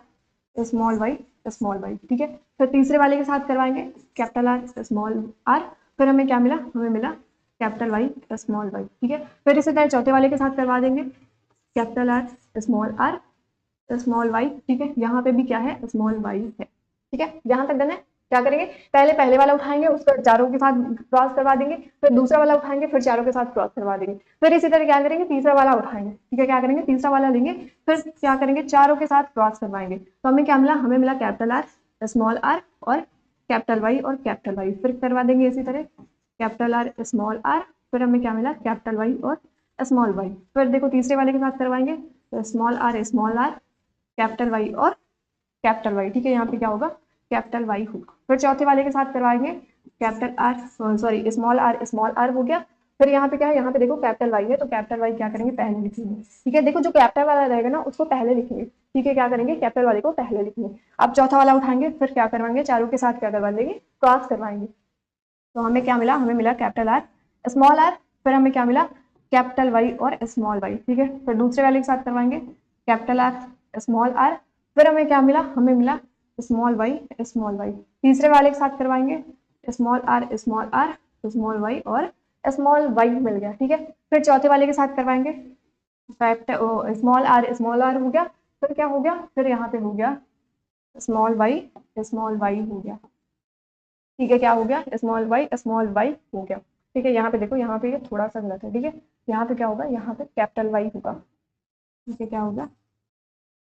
Speaker 1: स्मॉल वाई, ठीक है। फिर तीसरे वाले के साथ करवाएंगे कैपिटल आर स्मॉल आर, फिर हमें क्या मिला, हमें मिला कैपिटल वाई स्मॉल वाई, ठीक है। फिर इसी तरह चौथे वाले के साथ करवा देंगे कैपिटल आर स्मॉल वाई, ठीक है। यहाँ पे भी क्या है, स्मॉल वाई है, ठीक है। यहाँ तक डन है। क्या करेंगे, पहले वाला उठाएंगे, उसको चारों के साथ क्रॉस करवा देंगे, फिर दूसरा वाला उठाएंगे, फिर चारों के साथ क्रॉस करवा देंगे, फिर इसी तरह क्या करेंगे, तीसरा वाला उठाएंगे, ठीक है। क्या करेंगे, तीसरा वाला लेंगे, फिर क्या करेंगे, चारों के साथ क्रॉस करवाएंगे। तो हमें क्या मिला, हमें मिला कैपिटल आर स्मॉल आर और कैपिटल वाई और कैपिटल वाई, फिर करवा देंगे इसी तरह कैपिटल आर स्मॉल आर, फिर हमें क्या मिला, कैपिटल वाई और स्मॉल वाई। फिर देखो तीसरे वाले के साथ करवाएंगे तो स्मॉल आर कैपिटल वाई और कैपिटल वाई, ठीक है। यहाँ पे क्या होगा, कैपिटल वाई होगा। फिर चौथे वाले के साथ करवाएंगे कैपिटल आर स्मॉल आर हो गया। फिर यहाँ पे क्या है, यहाँ पे देखो कैपिटल वाई है, तो कैपिटल वाई क्या करेंगे, पहले लिखेंगे, ठीक है। देखो जो कैपिटल वाला रहेगा ना उसको पहले लिखेंगे, ठीक है। क्या करेंगे, कैपिटल वाले को पहले लिखेंगे। अब चौथा वाला उठाएंगे, फिर क्या करवाएंगे, चारों के साथ क्या करवा देंगे, क्रॉस करवाएंगे। तो हमें क्या मिला, हमें मिला कैपिटल आर स्मॉल आर, फिर हमें क्या मिला, कैपिटल वाई और स्मॉल वाई, ठीक है। फिर दूसरे वाले के साथ करवाएंगे कैपिटल आर स्मॉल आर, फिर हमें क्या मिला, हमें मिला स्मॉल वाई। तीसरे वाले के साथ करवाएंगे स्मॉल आर स्मॉल वाई और स्मॉल वाई मिल गया, ठीक है। फिर चौथे वाले के साथ करवाएंगे स्मॉल आर हो गया, फिर क्या हो गया, फिर यहाँ पे हो गया स्मॉल वाई हो गया, ठीक है। क्या हो गया, स्मॉल वाई हो गया, ठीक है। यहाँ पे देखो, यहाँ पे ये थोड़ा सा गलत है, ठीक है। यहाँ पे क्या होगा, यहाँ पे कैपिटल वाई होगा, ठीक है। क्या होगा,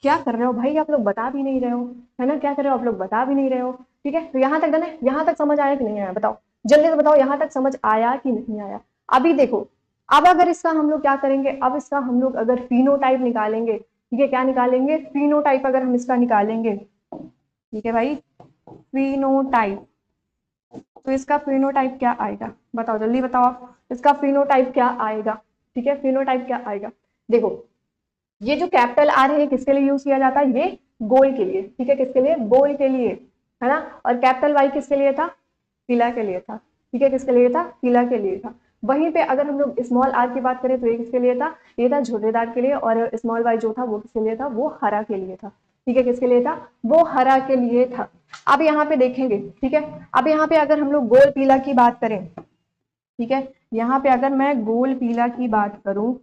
Speaker 1: क्या कर रहे हो भाई आप लोग, बता भी नहीं रहे हो, है ना, क्या कर रहे हो आप लोग, बता भी नहीं रहे हो, ठीक है। तो यहाँ तक डन है, यहाँ तक समझ आया कि नहीं आया, बताओ जल्दी से बताओ, यहाँ तक समझ आया कि नहीं आया। अभी देखो, अब अगर इसका हम लोग क्या करेंगे, अब इसका हम लोग अगर फिनोटाइप निकालेंगे, ठीक है, क्या निकालेंगे, फिनोटाइप अगर हम इसका निकालेंगे, ठीक है भाई, फिनोटाइप, तो इसका फिनोटाइप क्या आएगा, बताओ जल्दी बताओ आप, इसका फिनोटाइप क्या आएगा, ठीक है। फिनोटाइप क्या आएगा, देखो ये जो कैपिटल आर है किसके लिए यूज किया जाता है, ये गोल के लिए, ठीक है, किसके लिए, गोल के लिए, है ना। और कैपिटल वाई किसके लिए था, पीला के लिए था, ठीक है, किसके लिए था, पीला के लिए था। वहीं पे अगर हम लोग स्मॉल आर की बात करें तो ये किसके लिए था, ये था झोटेदार के लिए, और स्मॉल वाई जो था वो किसके लिए था, वो हरा के लिए था, ठीक है, किसके लिए था, वो हरा के लिए था। अब यहाँ पे देखेंगे, ठीक है, अब यहाँ पे अगर हम लोग गोल पीला की बात करें, ठीक है, यहाँ पे अगर मैं गोल पीला की बात करूं,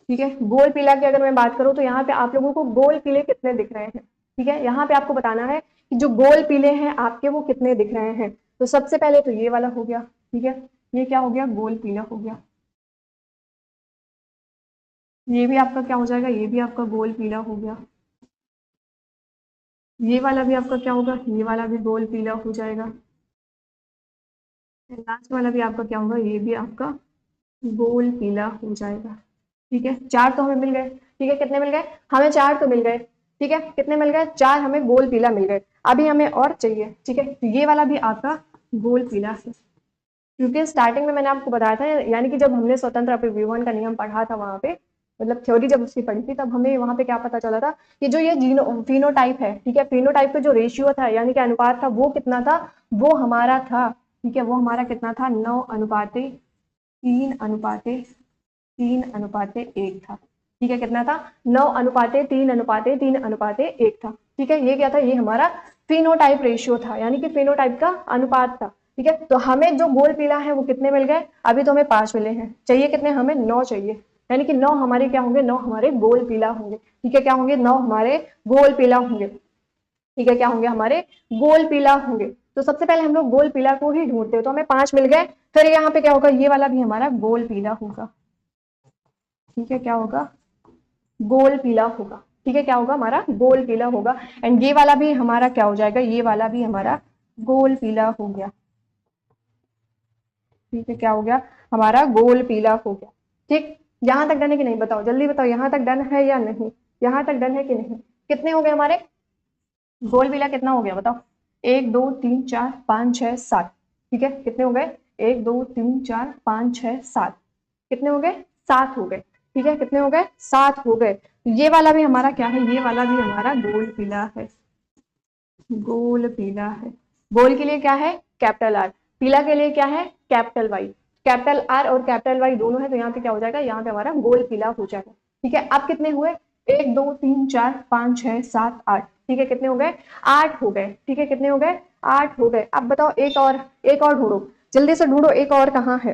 Speaker 1: ठीक है, गोल पीला की अगर मैं बात करूं तो यहाँ पे आप लोगों को गोल पीले कितने दिख रहे हैं, ठीक है। यहाँ पे आपको बताना है कि जो गोल पीले हैं आपके वो कितने दिख रहे हैं। तो सबसे पहले तो ये वाला हो गया, ठीक है, ये क्या हो गया, गोल पीला हो गया। ये भी आपका क्या हो जाएगा, ये भी आपका गोल पीला हो गया। ये वाला भी आपका क्या होगा, ये वाला भी गोल पीला हो जाएगा। लास्ट वाला भी आपका क्या होगा, ये भी आपका गोल पीला हो जाएगा, ठीक है। चार तो हमें मिल गए, ठीक है, कितने मिल गए, हमें चार तो मिल गए, ठीक है, कितने मिल गए, चार हमें गोल पीला मिल गए। अभी हमें और चाहिए, ठीक है, तो ये वाला भी आपका गोल पीला है, क्योंकि स्टार्टिंग में मैंने आपको बताया था, यानी कि जब हमने स्वतंत्र अभिविवरण का नियम पढ़ा था वहां पे, मतलब थ्योरी जब उसकी पढ़ी थी तब हमें वहां पे क्या पता चला था कि जो ये जीनो फिनोटाइप है, ठीक है, फिनोटाइप का जो रेशियो था यानी कि अनुपात था वो कितना था, वो हमारा था, ठीक है, वो हमारा कितना था 9:3:1 था, ठीक है, कितना था 9:3:1 था, ठीक है, ये क्या था, ये हमारा फिनोटाइप रेशियो था यानी कि फिनोटाइप का अनुपात था, ठीक है। तो हमें जो गोल पीला है वो कितने मिल गए, अभी तो हमें 5 मिले हैं, चाहिए कितने, हमें 9 चाहिए, यानी कि 9 हमारे क्या होंगे, 9 हमारे गोल पीला होंगे, ठीक है, क्या होंगे, 9 हमारे गोल पीला होंगे, ठीक है, क्या होंगे, हमारे गोल पीला होंगे। तो सबसे पहले हम लोग गोल पीला को ही ढूंढते हैं, तो हमें 5 मिल गए, फिर यहाँ पे क्या होगा, ये वाला भी हमारा गोल पीला होगा, ठीक है, क्या होगा, गोल पीला होगा, ठीक है, क्या होगा, हमारा गोल पीला होगा, एंड ये वाला भी हमारा क्या हो जाएगा, ये वाला भी हमारा गोल पीला हो गया, ठीक है, क्या हो गया, हमारा गोल पीला हो गया, ठीक। यहां तक डन है कि नहीं, बताओ जल्दी बताओ, यहां तक डन है या नहीं, यहां तक डन है कि नहीं, कितने हो गए हमारे गोल पीला, कितना हो गया बताओ, 1 2 3 4 5 6 7, ठीक है, कितने हो गए, 1 2 3 4 5 6 7, कितने हो गए, 7 हो गए, ठीक है, कितने हो गए, 7 हो गए। ये वाला भी हमारा क्या है, ये वाला भी हमारा गोल पीला है, गोल पीला है, गोल के लिए क्या है, कैपिटल आर, पीला के लिए क्या है, कैपिटल वाई, कैपिटल आर और कैपिटल वाई दोनों है, तो यहाँ पे क्या हो जाएगा, यहाँ पे हमारा गोल पीला हो जाएगा, ठीक है। अब कितने हुए, 1 2 3 4 5 6 7 8, ठीक है, कितने हो गए, 8 हो गए, ठीक है, कितने हो गए, 8 हो गए। अब बताओ एक और ढूंढो, जल्दी से ढूंढो एक और कहाँ है,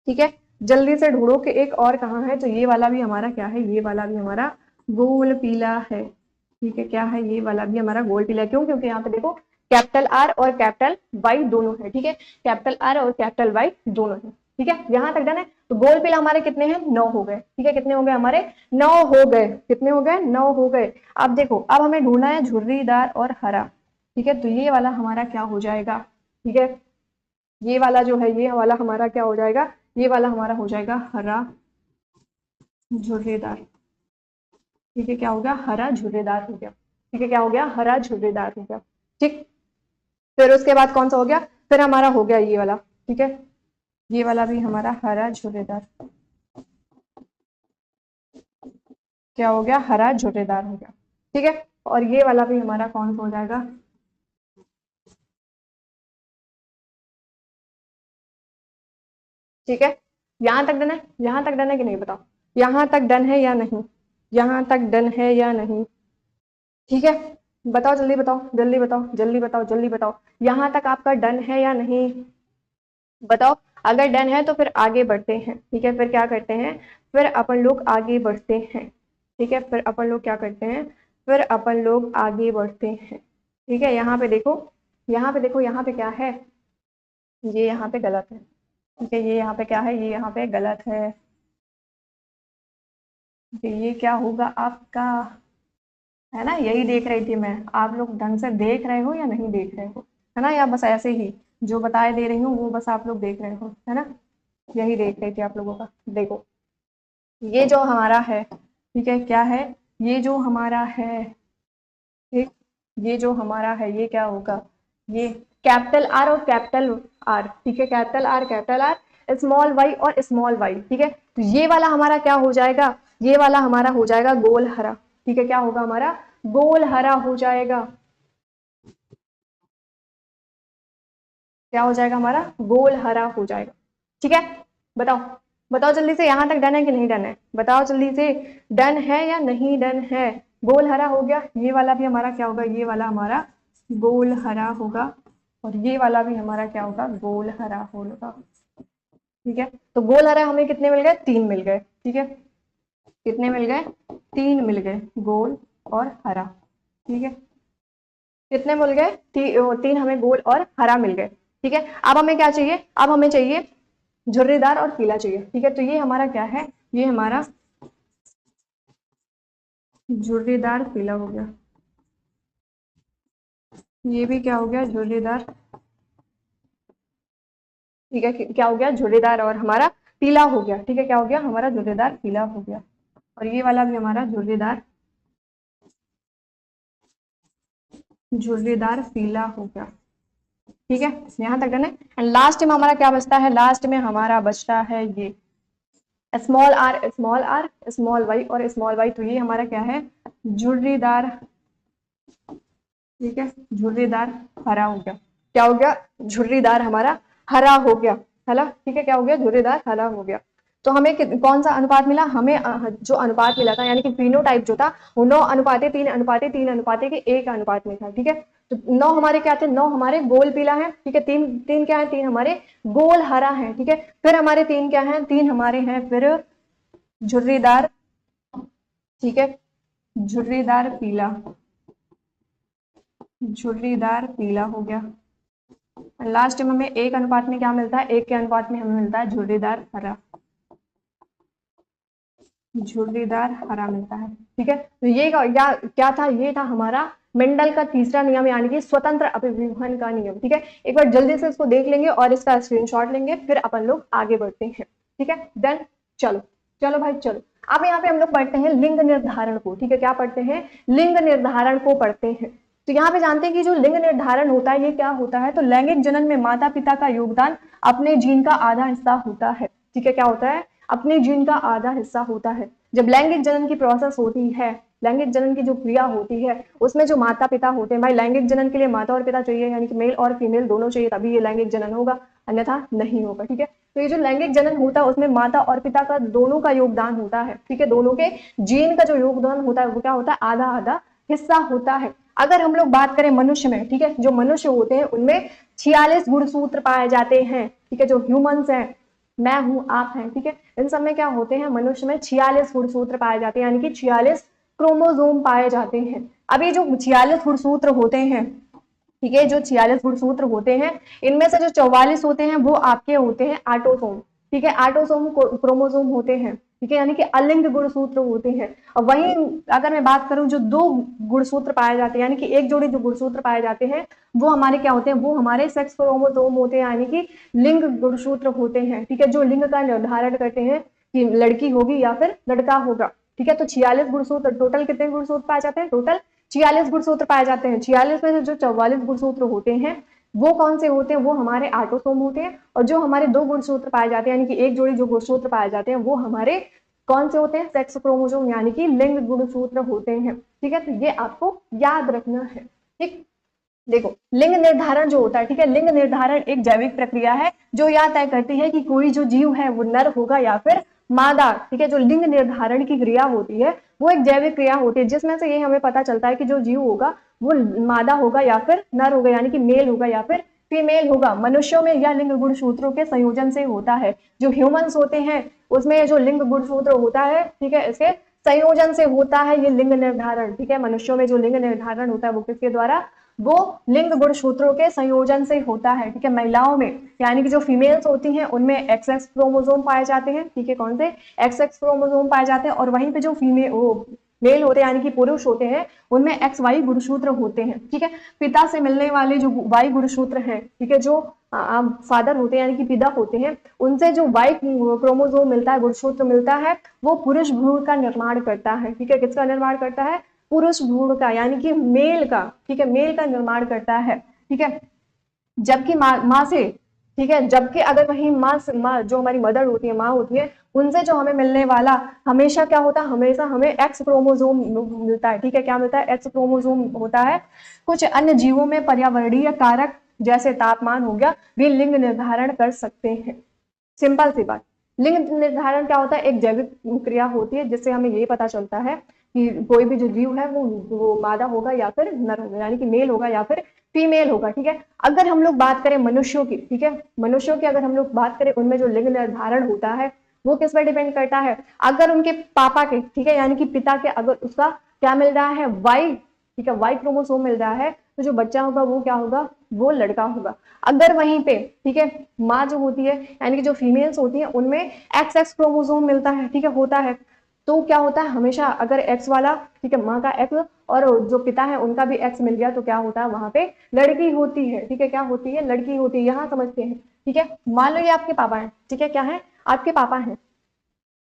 Speaker 1: ठीक है, जल्दी से ढूंढो कि एक और कहाँ है, तो ये वाला भी हमारा क्या है, ये वाला भी हमारा गोल पीला है, ठीक है, क्या है, ये वाला भी हमारा गोल पीला है, क्यों, क्योंकि यहाँ पे देखो कैपिटल आर और कैपिटल वाई दोनों है, ठीक है, कैपिटल आर और कैपिटल वाई दोनों है, ठीक है, यहाँ तक डन है। तो गोल पीला हमारे कितने हैं, 9 हो गए, ठीक है, कितने हो गए हमारे, 9 हो गए, कितने हो गए, 9 हो गए। अब देखो, अब हमें ढूंढना है झुर्रीदार और हरा, ठीक है, तो ये वाला हमारा क्या हो जाएगा, ठीक है, ये वाला जो है, ये वाला हमारा क्या हो जाएगा, ये वाला हमारा हो जाएगा हरा झुर्रेदार, ठीक है, क्या हो गया, हरा झुर्रेदार हो गया, ठीक है, क्या हो गया, हरा झुर्रेदार हो गया, ठीक। फिर उसके बाद कौन सा हो गया, फिर हमारा हो गया ये वाला, ठीक है, ये वाला भी हमारा हरा झुर्रेदार, क्या हो गया, हरा झुर्रेदार हो गया, ठीक है। और ये वाला भी हमारा कौन सा हो जाएगा, ठीक है, यहां तक डन है, यहां तक डन है कि नहीं बताओ, यहां तक डन है या नहीं, यहां तक डन है या नहीं, ठीक है, बताओ जल्दी बताओ, जल्दी बताओ, जल्दी बताओ, जल्दी बताओ, यहां तक आपका डन है या नहीं, बताओ। अगर डन है तो फिर आगे बढ़ते हैं, ठीक है, फिर क्या करते हैं, फिर अपन लोग आगे बढ़ते हैं, ठीक है, फिर अपन लोग क्या करते हैं, फिर अपन लोग आगे बढ़ते हैं, ठीक है। यहाँ पे देखो, यहाँ पे देखो, यहाँ पे क्या है, ये यहाँ पे गलत है, ठीक है, ये यहाँ पे क्या है, ये यहाँ पे गलत है, ठीक है, ये क्या होगा आपका, है ना, यही देख रही थी मैं, आप लोग ढंग से देख रहे हो या नहीं देख रहे हो, है ना, या बस ऐसे ही जो बताए दे रही हूँ वो बस आप लोग देख रहे हो, है ना, यही देख रही थी आप लोगों का। देखो, ये जो हमारा है, ठीक है, क्या है, ये जो हमारा है, ठीक, ये जो हमारा है, ये क्या होगा, ये कैपिटल आर और कैपिटल आर, ठीक है, capital R, capital R, small Y और स्मॉल वाई, ठीक है। तो ये वाला हमारा क्या हो जाएगा, ये वाला हमारा हो जाएगा गोल हरा, ठीक है, क्या होगा हमारा, गोल हरा हो जाएगा, क्या हो जाएगा हमारा, गोल हरा हो जाएगा, ठीक है। बताओ, बताओ जल्दी से, यहां तक डन है कि नहीं डन है, बताओ जल्दी से, डन है या नहीं डन है, गोल हरा हो गया, ये वाला भी हमारा क्या होगा, ये वाला हमारा गोल हरा होगा, और ये वाला भी हमारा क्या होगा, गोल हरा होगा, ठीक है। तो गोल हरा हमें कितने मिल गए, 3 मिल गए, ठीक है, कितने मिल गए, 3 मिल गए, गोल और हरा, ठीक है, कितने मिल गए, 3 हमें गोल और हरा मिल गए, ठीक है। अब हमें क्या चाहिए, अब हमें चाहिए झुर्रीदार और पीला चाहिए, ठीक है, तो ये हमारा क्या है, ये हमारा झुर्रीदार पीला हो गया, ये भी क्या हो गया, झुर्रीदार, ठीक है, क्या हो गया, झुर्रीदार और हमारा पीला हो गया, ठीक है, क्या हो गया, हमारा झुर्रीदार पीला हो गया, और ये वाला भी हमारा झुर्रीदार पीला हो गया, ठीक है, यहाँ तक डन है। एंड लास्ट में हमारा क्या बचता है, लास्ट में हमारा बचता है ये, स्मॉल आर स्मॉल वाई और स्मॉल वाई, तो ये हमारा क्या है, झुर्रीदार, ठीक है, झुर्रीदार हरा हो गया। क्या हो गया, झुर्रीदार हमारा हरा हो गया, हला, ठीक है, क्या हो गया, झुर्रीदार हरा हो गया। तो हमें कौन सा अनुपात मिला, हमें जो अनुपात मिला था यानी कि फिनोटाइप जो था वो 9:3:3:1 अनुपात में था, ठीक है। तो 9 हमारे क्या थे, 9 हमारे गोल पीला है, ठीक है, 3 क्या है, 3 हमारे गोल हरा है, ठीक है। फिर हमारे 3 क्या है, 3 हमारे हैं फिर झुर्रीदार, ठीक है, झुर्रीदार पीला, झुर्रीदार पीला हो गया। लास्ट में हमें 1 अनुपात में क्या मिलता है, 1 के अनुपात में हमें मिलता है झुर्रीदार हरा, झुर्रीदार हरा मिलता है, ठीक है। तो ये क्या था, ये था हमारा मेंडल का तीसरा नियम यानी कि स्वतंत्र अभिव्यूहन का नियम, ठीक है। एक बार जल्दी से इसको देख लेंगे और इसका स्क्रीनशॉट लेंगे, फिर अपन लोग आगे बढ़ते हैं, ठीक है। देन चलो चलो भाई चलो, अब यहाँ पे हम लोग पढ़ते हैं लिंग निर्धारण को, ठीक है। क्या पढ़ते हैं, लिंग निर्धारण को पढ़ते हैं। तो यहाँ पे जानते हैं कि जो लिंग निर्धारण होता है ये क्या होता है, तो लैंगिक जनन में माता पिता का योगदान अपने जीन का आधा हिस्सा होता है, ठीक है। क्या होता है, अपने जीन का आधा हिस्सा होता है। जब लैंगिक जनन की प्रोसेस होती है, लैंगिक जनन की जो क्रिया होती है उसमें जो माता पिता होते हैं, भाई लैंगिक जनन के लिए माता और पिता चाहिए यानी कि मेल और फीमेल दोनों चाहिए, तभी ये लैंगिक जनन होगा, अन्यथा नहीं होगा, ठीक है। तो ये जो लैंगिक जनन होता है उसमें माता और पिता का दोनों का योगदान होता है, ठीक है। दोनों के जीन का जो योगदान होता है वो क्या होता है, आधा आधा हिस्सा होता है। अगर हम लोग बात करें मनुष्य में, ठीक है, जो मनुष्य होते हैं उनमें 46 गुणसूत्र पाए जाते हैं, ठीक है। जो ह्यूमंस हैं, मैं हूं, आप हैं, ठीक है, इन सब में क्या होते हैं, मनुष्य में 46 गुणसूत्र पाए जाते हैं यानी कि 46 क्रोमोसोम पाए जाते हैं। अब ये जो 46 गुणसूत्र होते हैं, ठीक है, जो 46 गुणसूत्र होते हैं इनमें से जो 44 होते हैं वो आपके होते हैं आटोसोम, ठीक है, आटोसोम क्रोमोसोम होते हैं, ठीक है, यानी कि अलिंग गुणसूत्र होते हैं। और वहीं अगर मैं बात करूं जो 2 गुणसूत्र पाए जाते हैं यानी कि एक जोड़ी जो गुणसूत्र पाए जाते हैं वो हमारे क्या होते हैं, वो हमारे सेक्स क्रोमोसोम होते हैं यानी कि लिंग गुणसूत्र होते हैं, ठीक है, जो लिंग का निर्धारण करते हैं कि लड़की होगी या फिर लड़का होगा, ठीक है। तो 46 गुणसूत्र, टोटल कितने गुणसूत्र पाए जाते हैं, टोटल 46 गुणसूत्र पाए जाते हैं। 46 में से जो 44 गुणसूत्र होते हैं वो कौन से होते हैं, वो हमारे आटोसोम होते हैं। और जो हमारे 2 गुणसूत्र पाए जाते हैं यानी कि एक जोड़ी जो गुणसूत्र पाए जाते हैं वो हमारे कौन से होते हैं, सेक्स क्रोमोसोम यानी कि लिंग गुणसूत्र होते हैं, ठीक है। तो ये आपको याद रखना है, ठीक। देखो लिंग निर्धारण जो होता है, ठीक है, लिंग निर्धारण एक जैविक प्रक्रिया है जो यह तय करती है कि कोई जो जीव है वो नर होगा या फिर मादा, ठीक है। जो लिंग निर्धारण की क्रिया होती है वो एक जैविक क्रिया होती है जिसमें से ये हमें पता चलता है कि जो जीव होगा वो मादा होगा या फिर नर होगा यानी कि मेल होगा या फिर फीमेल होगा। मनुष्यों में यह लिंग गुणसूत्रों के संयोजन से होता है। जो ह्यूमंस होते हैं उसमें जो लिंग गुणसूत्र होता है, ठीक है, इसके संयोजन से होता है ये लिंग निर्धारण, ठीक है। मनुष्यों में जो लिंग निर्धारण होता है वो किसके द्वारा, वो लिंग गुणसूत्रों के संयोजन से होता है, ठीक है। महिलाओं में यानी कि जो फीमेल्स होती हैं उनमें XX क्रोमोसोम पाए जाते हैं, ठीक है, कौन से XX क्रोमोसोम पाए जाते हैं। और वहीं पे जो मेल होते हैं यानी कि पुरुष होते हैं उनमें XY गुणसूत्र होते हैं, ठीक है। पिता से मिलने वाले जो Y गुणसूत्र हैं, ठीक है, जो फादर होते हैं यानी कि पिता होते हैं उनसे जो Y क्रोमोसोम मिलता है, गुणसूत्र मिलता है, वो पुरुष भ्रूण का निर्माण करता है, ठीक है। किसका निर्माण करता है, पुरुष भ्रूण का यानी कि मेल का, ठीक है, मेल का निर्माण करता है, ठीक है। जबकि माँ से, ठीक है, जबकि अगर वही माँ जो हमारी मदर होती है, माँ होती है, उनसे जो हमें मिलने वाला हमेशा क्या होता है, हमेशा हमें एक्स क्रोमोसोम मिलता है, ठीक है। क्या मिलता है, एक्स क्रोमोसोम होता है। कुछ अन्य जीवों में पर्यावरणीय कारक जैसे तापमान हो गया भी लिंग निर्धारण कर सकते हैं। सिंपल सी बात, लिंग निर्धारण क्या होता है, एक जैविक क्रिया होती है जिससे हमें ये पता चलता है कि कोई भी जो जीव है वो मादा होगा या फिर नर होगा यानी कि मेल होगा या फिर फीमेल होगा, ठीक है। अगर हम लोग बात करें मनुष्यों की, ठीक है, मनुष्यों की अगर हम लोग बात करें उनमें जो लिंग निर्धारण होता है वो किस पर डिपेंड करता है, अगर उनके पापा के, ठीक है, यानी कि पिता के अगर उसका क्या मिल रहा है, वाई, ठीक है, वाई क्रोमोसोम मिल रहा है, तो जो बच्चा होगा वो क्या होगा, वो लड़का होगा। अगर वहीं पे, ठीक है, माँ जो होती है यानी कि जो फीमेल्स होती है उनमें XX क्रोमोसोम मिलता है, ठीक है, होता है, तो क्या होता है, हमेशा अगर X वाला, ठीक है, माँ का X और जो पिता है उनका भी X मिल गया तो क्या होता है, वहां पे लड़की होती है, ठीक है, क्या होती है, लड़की होती है। यहाँ समझते हैं, ठीक है। मान लो ये आपके पापा है, ठीक है, क्या है, आपके पापा है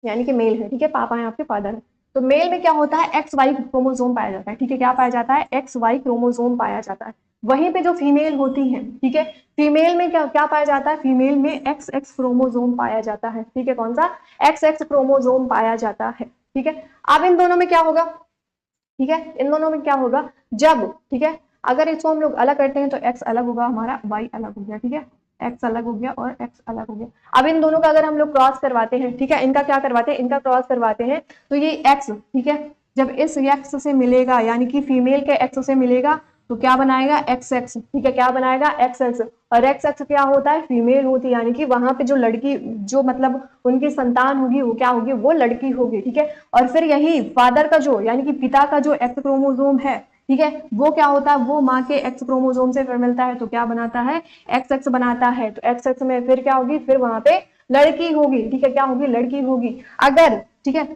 Speaker 1: यानी कि मेल है, ठीक है, पापा है आपके, फादर है। तो मेल में क्या होता है, XY क्रोमोसोम पाया जाता है, ठीक है, क्या पाया जाता है, XY क्रोमोसोम पाया जाता है। वहीं पे जो फीमेल होती है, ठीक है, फीमेल में क्या क्या पाया जाता है, फीमेल में एक्स एक्स क्रोमोजोम पाया जाता है, ठीक है, कौन सा, एक्स एक्स क्रोमोजोम पाया जाता है, ठीक है। अब इन दोनों में क्या होगा, ठीक है, इन दोनों में क्या होगा, जब, ठीक है, अगर इसको हम लोग अलग करते हैं तो एक्स अलग होगा हमारा, वाई अलग हो गया, ठीक है, एक्स अलग हो गया और एक्स अलग हो गया। अब इन दोनों का अगर हम लोग क्रॉस करवाते हैं, ठीक है, इनका क्या करवाते हैं, इनका क्रॉस करवाते हैं, तो ये एक्स, ठीक है, जब इस एक्स से मिलेगा यानी कि फीमेल के एक्स से मिलेगा तो क्या बनाएगा, एक्स एक्स, ठीक है, क्या बनाएगा, एक्स एक्स। और एक्स एक्स क्या होता है, फीमेल होती है, यानी कि वहां पे जो लड़की, जो मतलब उनकी संतान होगी वो क्या होगी, वो लड़की होगी, ठीक है। और फिर यही फादर का जो यानी कि पिता का जो एक्स क्रोमोजोम है, ठीक है, वो क्या होता है, वो माँ के एक्स क्रोमोजोम से फिर मिलता है तो क्या बनाता है, एक्स एक्स बनाता है। तो एक्स एक्स में फिर क्या होगी, फिर वहां पे लड़की होगी, ठीक है, क्या होगी, लड़की होगी। अगर, ठीक है,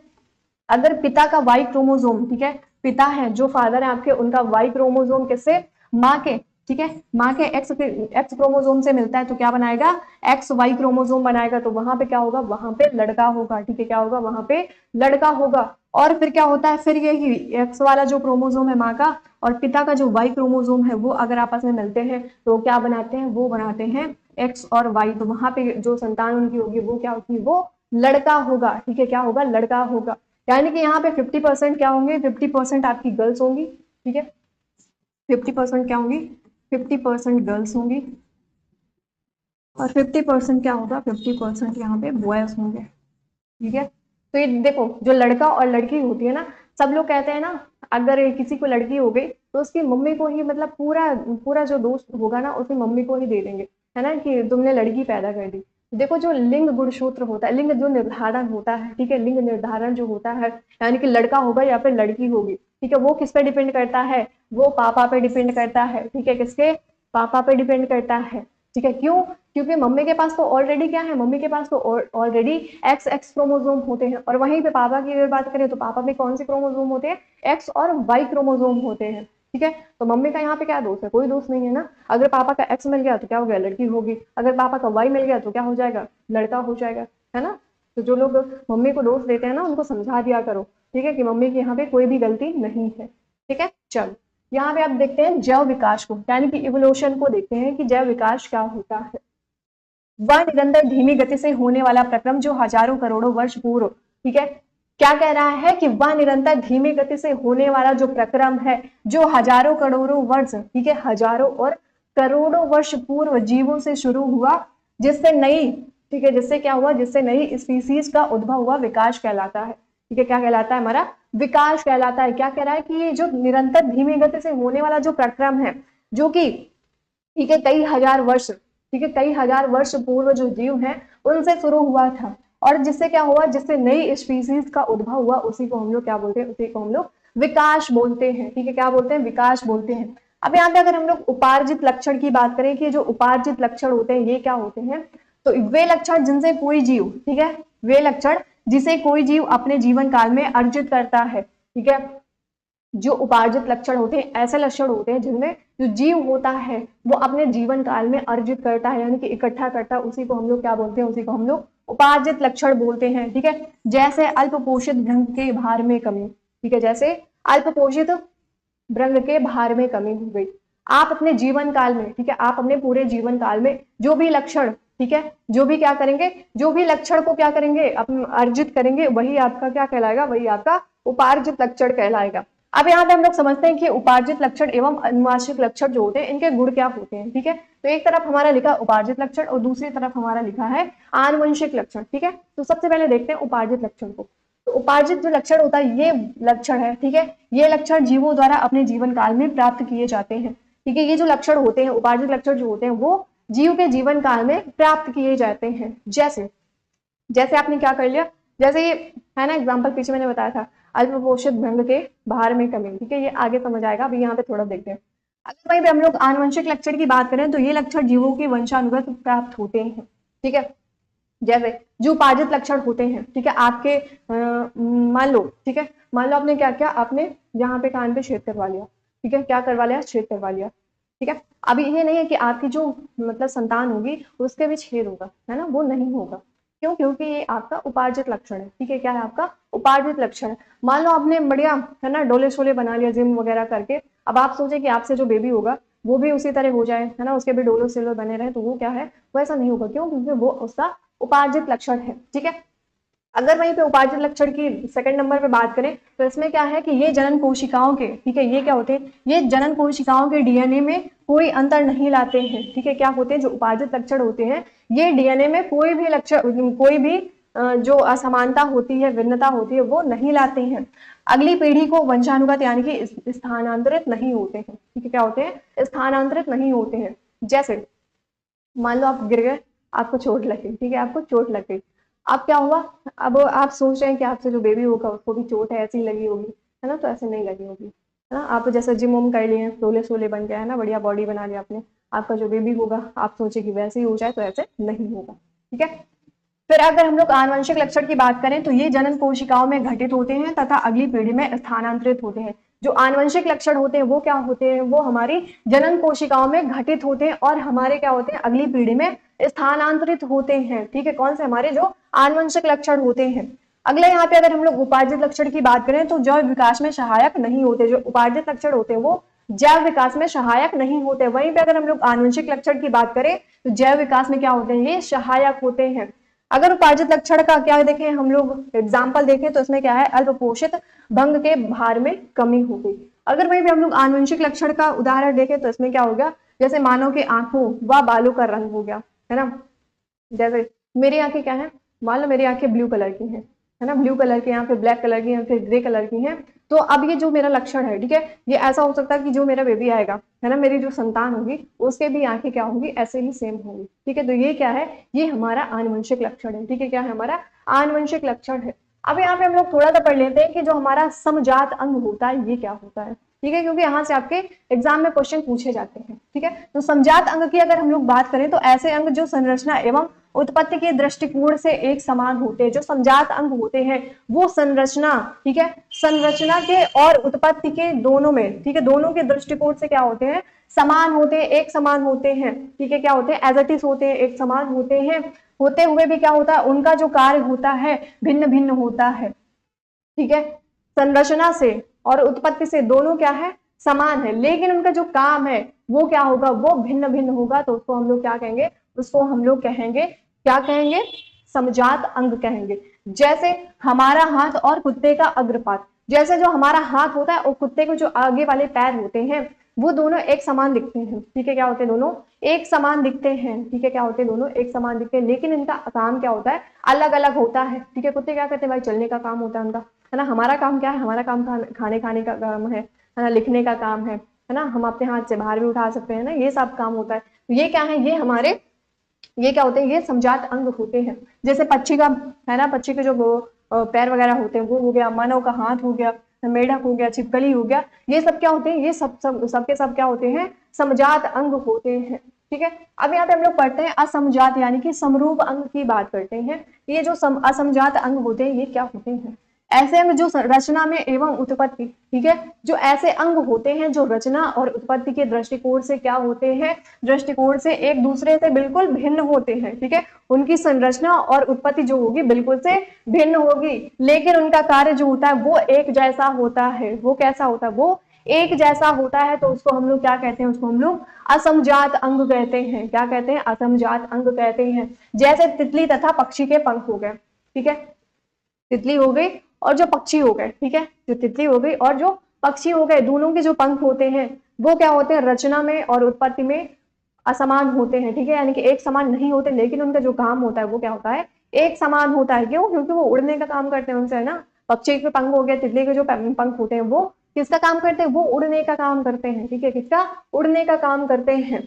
Speaker 1: अगर पिता का वाई क्रोमोजोम, ठीक है, पिता है जो फादर है आपके, उनका वाई क्रोमोजोम किससे, माँ के, ठीक है, माँ के एक्स एक्स क्रोमोजोम से मिलता है तो क्या बनाएगा, एक्स वाई क्रोमोजोम बनाएगा। तो वहां पे क्या होगा, वहां पे लड़का होगा, ठीक है, क्या होगा, वहां पे लड़का होगा। और फिर क्या होता है, फिर यही एक्स वाला जो क्रोमोजोम है माँ का और पिता का जो वाई क्रोमोजोम है वो अगर आपस में मिलते हैं तो क्या बनाते हैं, वो बनाते हैं एक्स और वाई। तो वहां पे जो संतान उनकी होगी वो क्या होगी, वो लड़का होगा, ठीक है, क्या होगा, लड़का होगा। यानी कि यहाँ पे 50% क्या होंगे, 50% आपकी गर्ल्स होंगी, ठीक है, 50% क्या होंगी, 50% गर्ल्स होंगी और 50% क्या होगा, 50% यहाँ पे बॉयज होंगे, ठीक है। तो ये देखो, जो लड़का और लड़की होती है ना, सब लोग कहते हैं ना, अगर किसी को लड़की हो गई तो उसकी मम्मी को ही, मतलब पूरा पूरा जो दोस्त होगा ना उसकी मम्मी को ही दे देंगे, है ना, कि तुमने लड़की पैदा कर दी। देखो, जो लिंग गुणसूत्र होता है, लिंग जो निर्धारण होता है, ठीक है, लिंग निर्धारण जो होता है, यानी कि लड़का होगा या फिर लड़की होगी, ठीक है, वो किस पे डिपेंड करता है, वो पापा पे डिपेंड करता है, ठीक है, किसके, पापा पे डिपेंड करता है, ठीक है। क्यों, क्योंकि मम्मी के पास तो ऑलरेडी क्या है, मम्मी के पास तो ऑलरेडी एक्स एक्स क्रोमोजोम होते हैं। और वहीं पे पापा की अगर बात करें तो पापा में कौन से क्रोमोजोम होते हैं, एक्स और वाई क्रोमोजोम होते हैं, ठीक है। तो मम्मी का यहाँ पे क्या दोष है, कोई दोष नहीं है ना। अगर पापा का एक्स मिल गया तो क्या हो गया, लड़की होगी। अगर पापा का वाई मिल गया तो क्या हो जाएगा, लड़का हो जाएगा, है ना। तो जो लोग मम्मी को दोष देते हैं ना उनको समझा दिया करो, ठीक है, कि मम्मी की यहाँ पे कोई भी गलती नहीं है, ठीक है। चलो, यहाँ पे आप देखते हैं जैव विकास को, यानी कि इवोल्यूशन को देखते हैं कि जैव विकास क्या होता है। वह निरंतर धीमी गति से होने वाला प्रक्रम जो हजारों करोड़ों वर्ष पूर्व, ठीक है, क्या कह रहा है कि वह निरंतर धीमी गति से होने वाला जो प्रक्रम है, जो हजारों करोड़ों वर्ष, ठीक है, हजारों और करोड़ों वर्ष पूर्व जीवों से शुरू हुआ, जिससे नई, ठीक है, जिससे क्या हुआ, जिससे नई स्पीसीज का उद्भव हुआ, विकास कहलाता है, ठीक है, क्या कहलाता है, हमारा विकास कहलाता है। क्या कह रहा है कि ये जो निरंतर धीमी गति से होने वाला जो प्रक्रम है, जो कि, ठीक है, कई हजार वर्ष, ठीक है, कई हजार वर्ष पूर्व जो जीव हैं उनसे शुरू हुआ था, और जिससे क्या हुआ, जिससे नई स्पीसीज का उद्भव हुआ, उसी को हम लोग क्या बोलते हैं, उसी को हम लोग विकास बोलते हैं, ठीक है, क्या बोलते हैं, विकास बोलते हैं। अब यहाँ पे अगर हम लोग उपार्जित लक्षण की बात करें कि जो उपार्जित लक्षण होते हैं ये क्या होते हैं, तो वे लक्षण जिनसे कोई जीव, ठीक है, वे लक्षण जिसे कोई जीव अपने जीवन काल में अर्जित करता है, ठीक है, जो उपार्जित लक्षण होते हैं ऐसे लक्षण होते हैं जिनमें जो जीव होता है वो अपने जीवन काल में अर्जित करता है, यानी कि इकट्ठा करता है, उसी को हम लोग क्या बोलते हैं, उसी को हम लोग उपार्जित लक्षण बोलते हैं, ठीक है। जैसे अल्प पोषित भ्रंग के भार में कमी, ठीक है, जैसे अल्प पोषित भ्रंग के भार में कमी हो गई। आप अपने जीवन काल में, ठीक है, आप अपने पूरे जीवन काल में जो भी लक्षण, ठीक है, जो भी क्या करेंगे, जो भी लक्षण को क्या करेंगे, अर्जित करेंगे, वही आपका क्या कहलाएगा, वही आपका उपार्जित लक्षण कहलाएगा। अब यहाँ पे हम लोग समझते हैं कि उपार्जित लक्षण एवं अनुवांशिक लक्षण जो होते हैं इनके गुण क्या होते हैं, ठीक है। तो एक तरफ हमारा लिखा उपार्जित लक्षण और दूसरी तरफ हमारा लिखा है आनुवंशिक लक्षण, ठीक है। तो सबसे पहले देखते हैं उपार्जित लक्षण को। तो उपार्जित जो लक्षण होता है ये लक्षण है, ठीक है, ये लक्षण जीवों द्वारा अपने जीवन काल में प्राप्त किए जाते हैं, ठीक है। ये जो लक्षण होते हैं, उपार्जित लक्षण जो होते हैं वो जीव के जीवन काल में प्राप्त किए जाते हैं। जैसे जैसे आपने क्या कर लिया, जैसे ये है ना एग्जाम्पल पीछे मैंने बताया था, अल्पपोषित भ्रंग के भार में कमी, ठीक है, ये आगे समझ आएगा, अभी यहाँ पे थोड़ा देखते हैं। अगर वहीं पे हम लोग आनुवंशिक लक्षण की बात करें तो ये लक्षण जीवों के वंशानुगत प्राप्त होते हैं, ठीक है। जैसे जो उपार्जित लक्षण होते हैं, ठीक है, आपके मान लो, ठीक है, मान लो आपने क्या किया, आपने यहाँ पे कान पे छेद करवा लिया, ठीक है, क्या करवा लिया, छेद करवा लिया, ठीक है। अभी ये नहीं है कि आपकी जो मतलब संतान होगी उसके भी छेद होगा, है ना, वो नहीं होगा। क्यों, क्योंकि ये आपका उपार्जित लक्षण है, ठीक है, क्या है आपका उपार्जित लक्षण है। मान लो आपने बढ़िया, है ना, डोले शोले बना लिया जिम वगैरह करके, अब आप सोचे कि आपसे जो बेबी होगा वो भी उसी तरह हो जाए, है ना, उसके भी डोलो सिल्वर बने रहे, तो वो क्या है, वो ऐसा नहीं होगा। क्यों? क्योंकि वो उसका उपार्जित लक्षण है। ठीक है, अगर वहीं पे उपार्जित लक्षण की सेकंड नंबर पे बात करें तो इसमें क्या है कि ये जनन कोशिकाओं के, ठीक है, ये क्या होते हैं, ये जनन कोशिकाओं के डीएनए में कोई अंतर नहीं लाते हैं। ठीक है, क्या होते हैं, जो उपार्जित लक्षण होते हैं ये डीएनए में कोई भी लक्षण, कोई भी जो असमानता होती है, भिन्नता होती है, वो नहीं लाते हैं। अगली पीढ़ी को वंशानुगत यानी कि स्थानांतरित नहीं होते हैं। ठीक है, क्या होते हैं, स्थानांतरित नहीं होते हैं। जैसे मान लो आप गिर गए, आपको चोट लग गई, ठीक है, आपको चोट लग गई, अब क्या हुआ, अब आप सोच रहे हैं कि आपसे जो बेबी होगा उसको भी चोट है, ऐसी लगी होगी, है ना, तो ऐसे नहीं लगी होगी, है ना। आप जैसे जिम वम कर लिए, सोले सोले बन गया, है ना, बढ़िया बॉडी बना लिया आपने, आपका जो बेबी होगा आप सोचे कि वैसे ही हो जाए, तो ऐसे नहीं होगा। ठीक है, फिर अगर हम लोग आनुवंशिक लक्षण की बात करें तो ये जनन कोशिकाओं में घटित होते हैं तथा अगली पीढ़ी में स्थानांतरित होते हैं। जो आनुवंशिक लक्षण होते हैं वो क्या होते हैं, वो हमारी जनन कोशिकाओं में घटित होते हैं और हमारे क्या होते हैं, अगली पीढ़ी में स्थानांतरित होते हैं। ठीक है, कौन से, हमारे जो आनुवंशिक लक्षण होते हैं। अगले यहाँ पे अगर हम लोग उपार्जित लक्षण की बात करें तो जैव विकास में सहायक नहीं होते। जो उपार्जित लक्षण होते हैं वो जैव विकास में सहायक नहीं होते। वहीं पे अगर हम लोग आनुवंशिक लक्षण की बात करें तो जैव विकास में क्या होते हैं, ये सहायक होते हैं। अगर उपार्जित लक्षण का क्या देखें, हम लोग एग्जाम्पल देखें तो इसमें क्या है, अल्प पोषित भंग के भार में कमी हो गई। अगर वहीं पे हम लोग आनुवंशिक लक्षण का उदाहरण देखें तो इसमें क्या हो गया, जैसे मानव के आंखों व बालों का रंग हो गया, है ना। जैसे मेरी आंखें क्या है, मान लो मेरी आंखें ब्लू कलर की है ना, ब्लू कलर की, यहाँ पे ब्लैक कलर की, यहाँ पे ग्रे कलर की है। तो अब ये जो मेरा लक्षण है, ठीक है, ये ऐसा हो सकता है कि जो मेरा बेबी आएगा, है ना, मेरी जो संतान होगी उसके भी आंखें क्या होंगी, ऐसे ही सेम होंगी। ठीक है, तो ये क्या है, ये हमारा आनुवंशिक लक्षण है। ठीक है, क्या है, हमारा आनुवंशिक लक्षण है। अब यहाँ पे हम लोग थोड़ा सा पढ़ लेते हैं कि जो हमारा समजात अंग होता है ये क्या होता है। ठीक है, क्योंकि यहाँ से आपके एग्जाम में क्वेश्चन पूछे जाते हैं। ठीक है, तो समजात अंग की अगर हम लोग बात करें तो ऐसे अंग जो संरचना एवं उत्पत्ति के दृष्टिकोण से एक समान होते हैं। जो समजात अंग होते हैं वो संरचना, ठीक है, संरचना के और उत्पत्ति के दोनों में, ठीक है, दोनों के दृष्टिकोण से क्या होते हैं, समान होते हैं, एक समान होते हैं। ठीक है, क्या होते हैं, एज इट इज होते हैं, एक समान होते हैं। होते हुए भी क्या होता है, उनका जो कार्य होता है भिन्न भिन्न होता है। ठीक है, संरचना से और उत्पत्ति से दोनों क्या है, समान है, लेकिन उनका जो काम है वो क्या होगा, वो भिन्न भिन्न होगा। तो उसको हम लोग क्या कहेंगे, उसको हम लोग कहेंगे, क्या कहेंगे, समजात अंग कहेंगे। जैसे हमारा हाथ और कुत्ते का अग्रपात, जैसे जो हमारा हाथ होता है और कुत्ते के जो आगे वाले पैर होते हैं वो दोनों एक समान दिखते हैं। ठीक है, क्या होते हैं, दोनों एक समान दिखते हैं। ठीक है, क्या होते हैं, दोनों एक समान दिखते हैं, लेकिन इनका काम क्या होता है, अलग अलग होता है। ठीक है, कुत्ते क्या करते हैं भाई, चलने का काम होता है उनका, है ना। हमारा काम क्या है, हमारा काम खाने खाने का काम है ना, लिखने का काम है ना, हम अपने हाथ से बाहर भी उठा सकते हैं ना, ये सब काम होता है। तो ये क्या है, ये हमारे, ये क्या होते हैं, ये समजात अंग होते हैं। जैसे पक्षी का, है ना, पक्षी के जो पैर वगैरह होते हैं वो हो गया, मानव का हाथ हो गया, मेढक हो गया, छिपकली हो गया, ये सब क्या होते हैं, ये सब के सब क्या होते हैं, समजात अंग होते हैं। ठीक है, अब यहाँ पे हम लोग पढ़ते हैं असमजात यानी कि समरूप अंग की बात करते हैं। ये जो असमजात अंग होते हैं ये क्या होते हैं, ऐसे अंग जो रचना में एवं उत्पत्ति, ठीक है, जो ऐसे अंग होते हैं जो रचना और उत्पत्ति के दृष्टिकोण से क्या होते हैं, दृष्टिकोण से एक दूसरे से बिल्कुल भिन्न होते हैं। ठीक है, उनकी संरचना और उत्पत्ति जो होगी बिल्कुल से भिन्न होगी, लेकिन उनका कार्य जो होता है वो एक जैसा होता है। वो कैसा होता है, वो एक जैसा होता है। तो उसको हम लोग क्या कहते हैं, उसको हम लोग असमजात अंग कहते हैं। क्या कहते हैं, असमजात अंग कहते हैं। जैसे तितली तथा पक्षी के पंख हो गए, ठीक है, तितली हो गई और जो पक्षी हो गए, ठीक है, जो तितली हो गई और जो पक्षी हो गए, दोनों के जो पंख होते हैं वो क्या होते हैं, रचना में और उत्पत्ति में असमान होते हैं। ठीक है, यानी कि एक समान नहीं होते, लेकिन उनका जो काम होता है वो क्या होता है, एक समान होता है। क्यों, क्योंकि वो उड़ने का काम करते हैं उनसे, है ना। पक्षी के पंख हो गए, तितली के जो पंख होते हैं वो किसका काम करते हैं, वो उड़ने का काम करते हैं। ठीक है, किसका, उड़ने का काम करते हैं।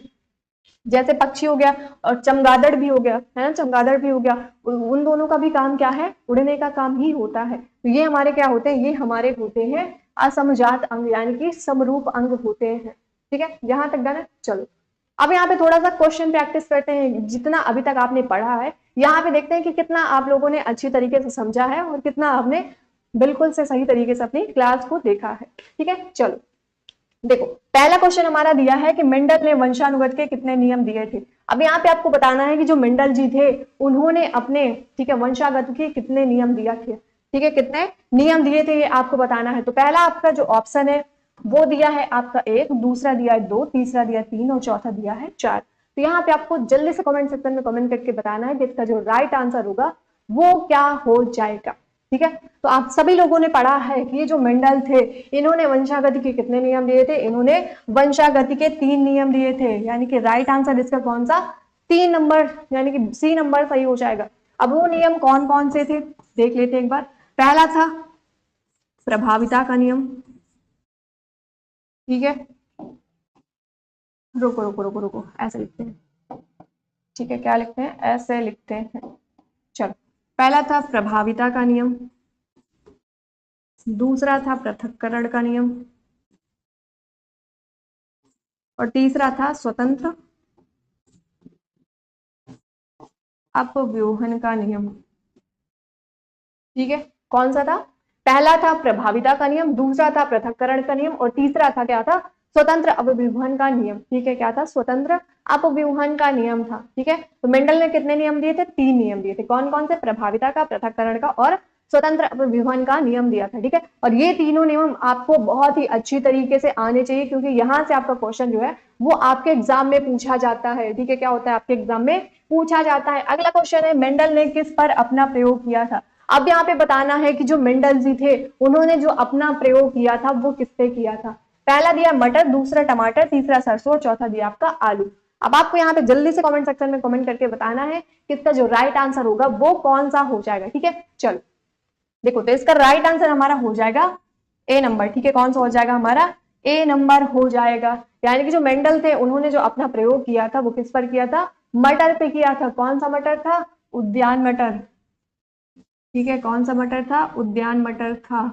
Speaker 1: जैसे पक्षी हो गया और चमगादड़ भी हो गया, है ना, चमगादड़ भी हो गया, उन दोनों का भी काम क्या है, उड़ने का काम ही होता है। तो ये हमारे क्या होते हैं, ये हमारे होते हैं असमजात अंग यानी कि समरूप अंग होते हैं। ठीक है, यहां तक डन है। चलो अब यहाँ पे थोड़ा सा क्वेश्चन प्रैक्टिस करते हैं। जितना अभी तक आपने पढ़ा है यहाँ पे देखते हैं कि कितना आप लोगों ने अच्छी तरीके से समझा है और कितना आपने बिल्कुल से सही तरीके से अपनी क्लास को देखा है। ठीक है, चलो देखो पहला क्वेश्चन हमारा दिया है कि मेंडल ने वंशानुगत के कितने नियम दिए थे। अब यहाँ पे आपको बताना है कि जो मेंडल जी थे उन्होंने अपने, ठीक है, वंशागत के कितने नियम दिया थे। ठीक है, कितने नियम दिए थे ये आपको बताना है। तो पहला आपका जो ऑप्शन है वो दिया है आपका 1, दूसरा दिया है 2, तीसरा दिया है 3 और चौथा दिया है 4। तो यहाँ पे आपको जल्दी से कमेंट सेक्शन में कमेंट करके बताना है कि इसका जो राइट आंसर होगा वो क्या हो जाएगा। ठीक है, तो आप सभी लोगों ने पढ़ा है कि ये जो मेंडल थे इन्होंने वंशागति के कितने नियम दिए थे, इन्होंने वंशागति के 3 नियम दिए थे, यानी कि राइट आंसर इसका कौन सा, 3 नंबर, यानी कि सी नंबर सही हो जाएगा। अब वो नियम कौन कौन से थे देख लेते हैं एक बार। पहला था प्रभाविता का नियम। ठीक है, रुको रुको रुको रुको, ऐसे लिखते हैं। ठीक है, क्या लिखते हैं, ऐसे लिखते हैं। चलो, पहला था प्रभाविता का नियम, दूसरा था पृथक्करण का नियम, और तीसरा था स्वतंत्र अपव्यूहन का नियम। ठीक है, कौन सा था, पहला था प्रभाविता का नियम, दूसरा था पृथक्करण का नियम, और तीसरा था क्या था, स्वतंत्र अपव्यूहन का नियम। ठीक है, क्या था, स्वतंत्र अपव्यूहन का नियम था। ठीक है, तो मेंडल ने कितने नियम दिए थे, 3 नियम दिए थे। कौन कौन से, प्रभाविता का, पृथक्करण का और स्वतंत्र अपव्यूहन का नियम दिया था। ठीक है, और ये तीनों नियम आपको बहुत ही अच्छी तरीके से आने चाहिए, क्योंकि यहाँ से आपका क्वेश्चन जो है वो आपके एग्जाम में पूछा जाता है। ठीक है, क्या होता है, आपके एग्जाम में पूछा जाता है। अगला क्वेश्चन है, मेंडल ने किस पर अपना प्रयोग किया था। अब यहाँ पे बताना है कि जो मेंडल जी थे उन्होंने जो अपना प्रयोग किया था वो किस पे किया था। पहला दिया मटर, दूसरा टमाटर, तीसरा सरसों, चौथा दिया आपका आलू। अब आपको यहाँ पे जल्दी से कमेंट सेक्शन में कमेंट करके बताना है कि इसका जो राइट आंसर होगा वो कौन सा हो जाएगा। ठीक है, चलो देखो, तो इसका राइट आंसर हमारा हो जाएगा ए नंबर। ठीक है, कौन सा हो जाएगा हमारा, ए नंबर हो जाएगा। यानी कि जो मेंडल थे उन्होंने जो अपना प्रयोग किया था वो किस पर किया था, मटर पे किया था। कौन सा मटर था, उद्यान मटर। ठीक है, कौन सा मटर था, उद्यान मटर था।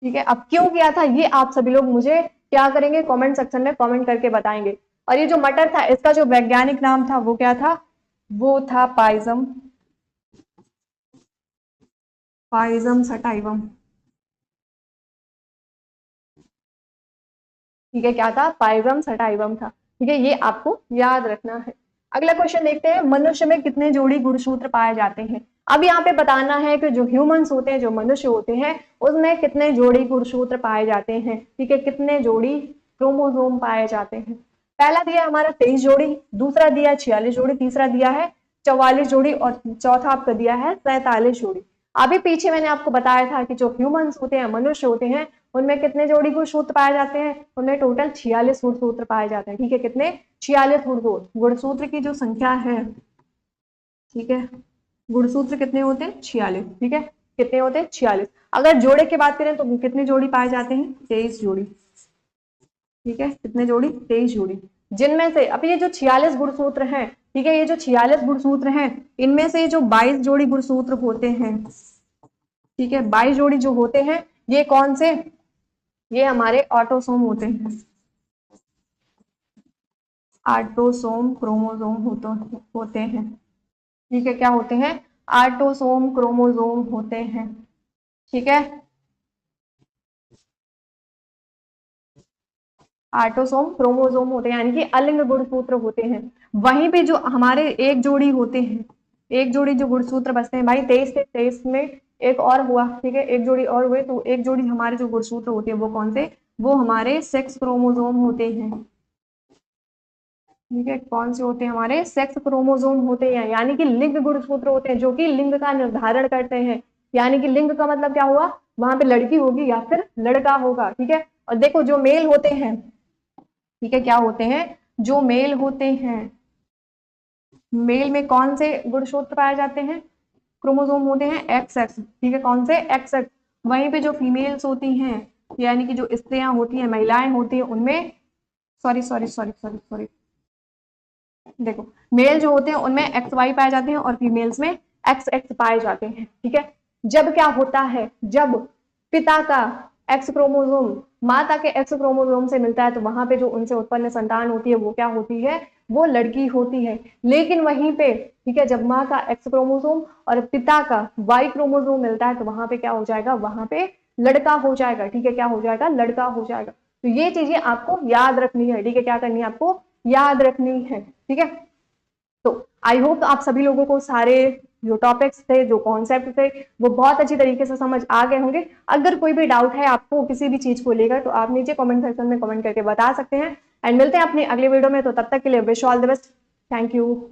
Speaker 1: ठीक है, अब क्यों किया था ये आप सभी लोग मुझे क्या करेंगे, कमेंट सेक्शन में कमेंट करके बताएंगे। और ये जो मटर था इसका जो वैज्ञानिक नाम था वो क्या था, वो था पाइजम, पाइजम सटाइवम। ठीक है, क्या था, पाइजम सटाइवम था। ठीक है, ये आपको याद रखना है। अगला क्वेश्चन देखते हैं, मनुष्य में कितने जोड़ी गुणसूत्र पाए जाते हैं। अब यहाँ पे बताना है कि जो ह्यूमंस होते हैं, जो मनुष्य होते हैं, उसमें कितने जोड़ी गुणसूत्र पाए जाते हैं। ठीक है, कितने जोड़ी क्रोमोसोम पाए जाते हैं। पहला दिया हमारा 23 जोड़ी, दूसरा दिया 46 जोड़ी, तीसरा दिया है 44 जोड़ी, और चौथा आपका दिया है 47 जोड़ी। अभी पीछे मैंने आपको बताया था कि जो ह्यूमंस होते हैं, मनुष्य होते हैं, उनमें कितने जोड़ी गुणसूत्र पाए जाते हैं, उनमें टोटल 46 गुणसूत्र पाए जाते हैं। ठीक है, कितने, 46 गुणसूत्र। गुणसूत्र की जो संख्या है, ठीक है, गुणसूत्र कितने होते हैं, 46। ठीक है, कितने होते हैं, 46। अगर जोड़े की बात करें तो कितनी जोड़ी पाए जाते हैं, 23 जोड़ी। ठीक है, कितने जोड़ी, 23 जोड़ी। जिनमें से अब ये जो 46 गुणसूत्र हैं, ठीक है, ये जो 46 गुणसूत्र हैं, इनमें से जो 22 जोड़ी गुणसूत्र होते हैं, ठीक है, 22 जोड़ी जो होते हैं, ये कौन से, ये हमारे ऑटोसोम होते हैं। ऑटोसोम क्रोमोसोम होते हैं। ठीक है, क्या होते हैं, ऑटोसोम क्रोमोसोम होते हैं। ठीक है, ऑटोसोम क्रोमोसोम होते हैं, यानी कि अलिंग गुणसूत्र होते हैं। वहीं पे जो हमारे एक जोड़ी होते हैं, एक जोड़ी जो गुणसूत्र बचते हैं, भाई 23 थे, 23 में एक और हुआ। ठीक है, एक जोड़ी और हुए, तो एक जोड़ी हमारे जो गुणसूत्र होते हैं वो कौन से, वो हमारे सेक्स क्रोमोसोम होते हैं। ठीक है, कौन से होते हैं, हमारे सेक्स क्रोमोसोम होते हैं, यानी कि लिंग गुणसूत्र होते हैं, जो कि लिंग का निर्धारण करते हैं। यानी कि लिंग का मतलब क्या हुआ, वहां पे लड़की होगी या फिर लड़का होगा। ठीक है, और देखो जो मेल होते हैं, ठीक है, क्या होते हैं, जो मेल होते हैं, मेल में कौन से गुणसूत्र पाए जाते हैं, क्रोमोसोम होते हैं एक्स एक्स। ठीक है, कौन से, एक्स एक्स। वहीं पे जो फीमेल्स होती हैं, यानी कि जो स्त्रियां होती हैं, महिलाएं होती हैं, उनमें, sorry sorry sorry sorry sorry, देखो मेल जो होते हैं उनमें एक्स वाई पाए जाते हैं और फीमेल्स में एक्स एक्स पाए जाते हैं। ठीक है, जब क्या होता है, जब पिता का एक्स क्रोमोसोम माता के एक्स क्रोमोसोम से मिलता है, तो वहां पे जो उनसे उत्पन्न संतान होती है वो क्या होती है, वो लड़की होती है। लेकिन वहीं पे, ठीक है, जब माँ का एक्स क्रोमोसोम और पिता का वाई क्रोमोसोम मिलता है, तो वहां पे क्या हो जाएगा, वहां पे लड़का हो जाएगा। ठीक है, क्या हो जाएगा, लड़का हो जाएगा। तो ये चीजें आपको याद रखनी है। ठीक है, क्या करनी है, आपको याद रखनी है। ठीक है, तो आई होप आप सभी लोगों को सारे जो टॉपिक्स थे, जो कॉन्सेप्ट थे, वो बहुत अच्छी तरीके से समझ आ गए होंगे। अगर कोई भी डाउट है आपको किसी भी चीज को लेकर तो आप नीचे कमेंट सेक्शन में कमेंट करके बता सकते हैं। एंड मिलते हैं अपनी अगली वीडियो में, तो तब तक के लिए wish all the best. Thank you.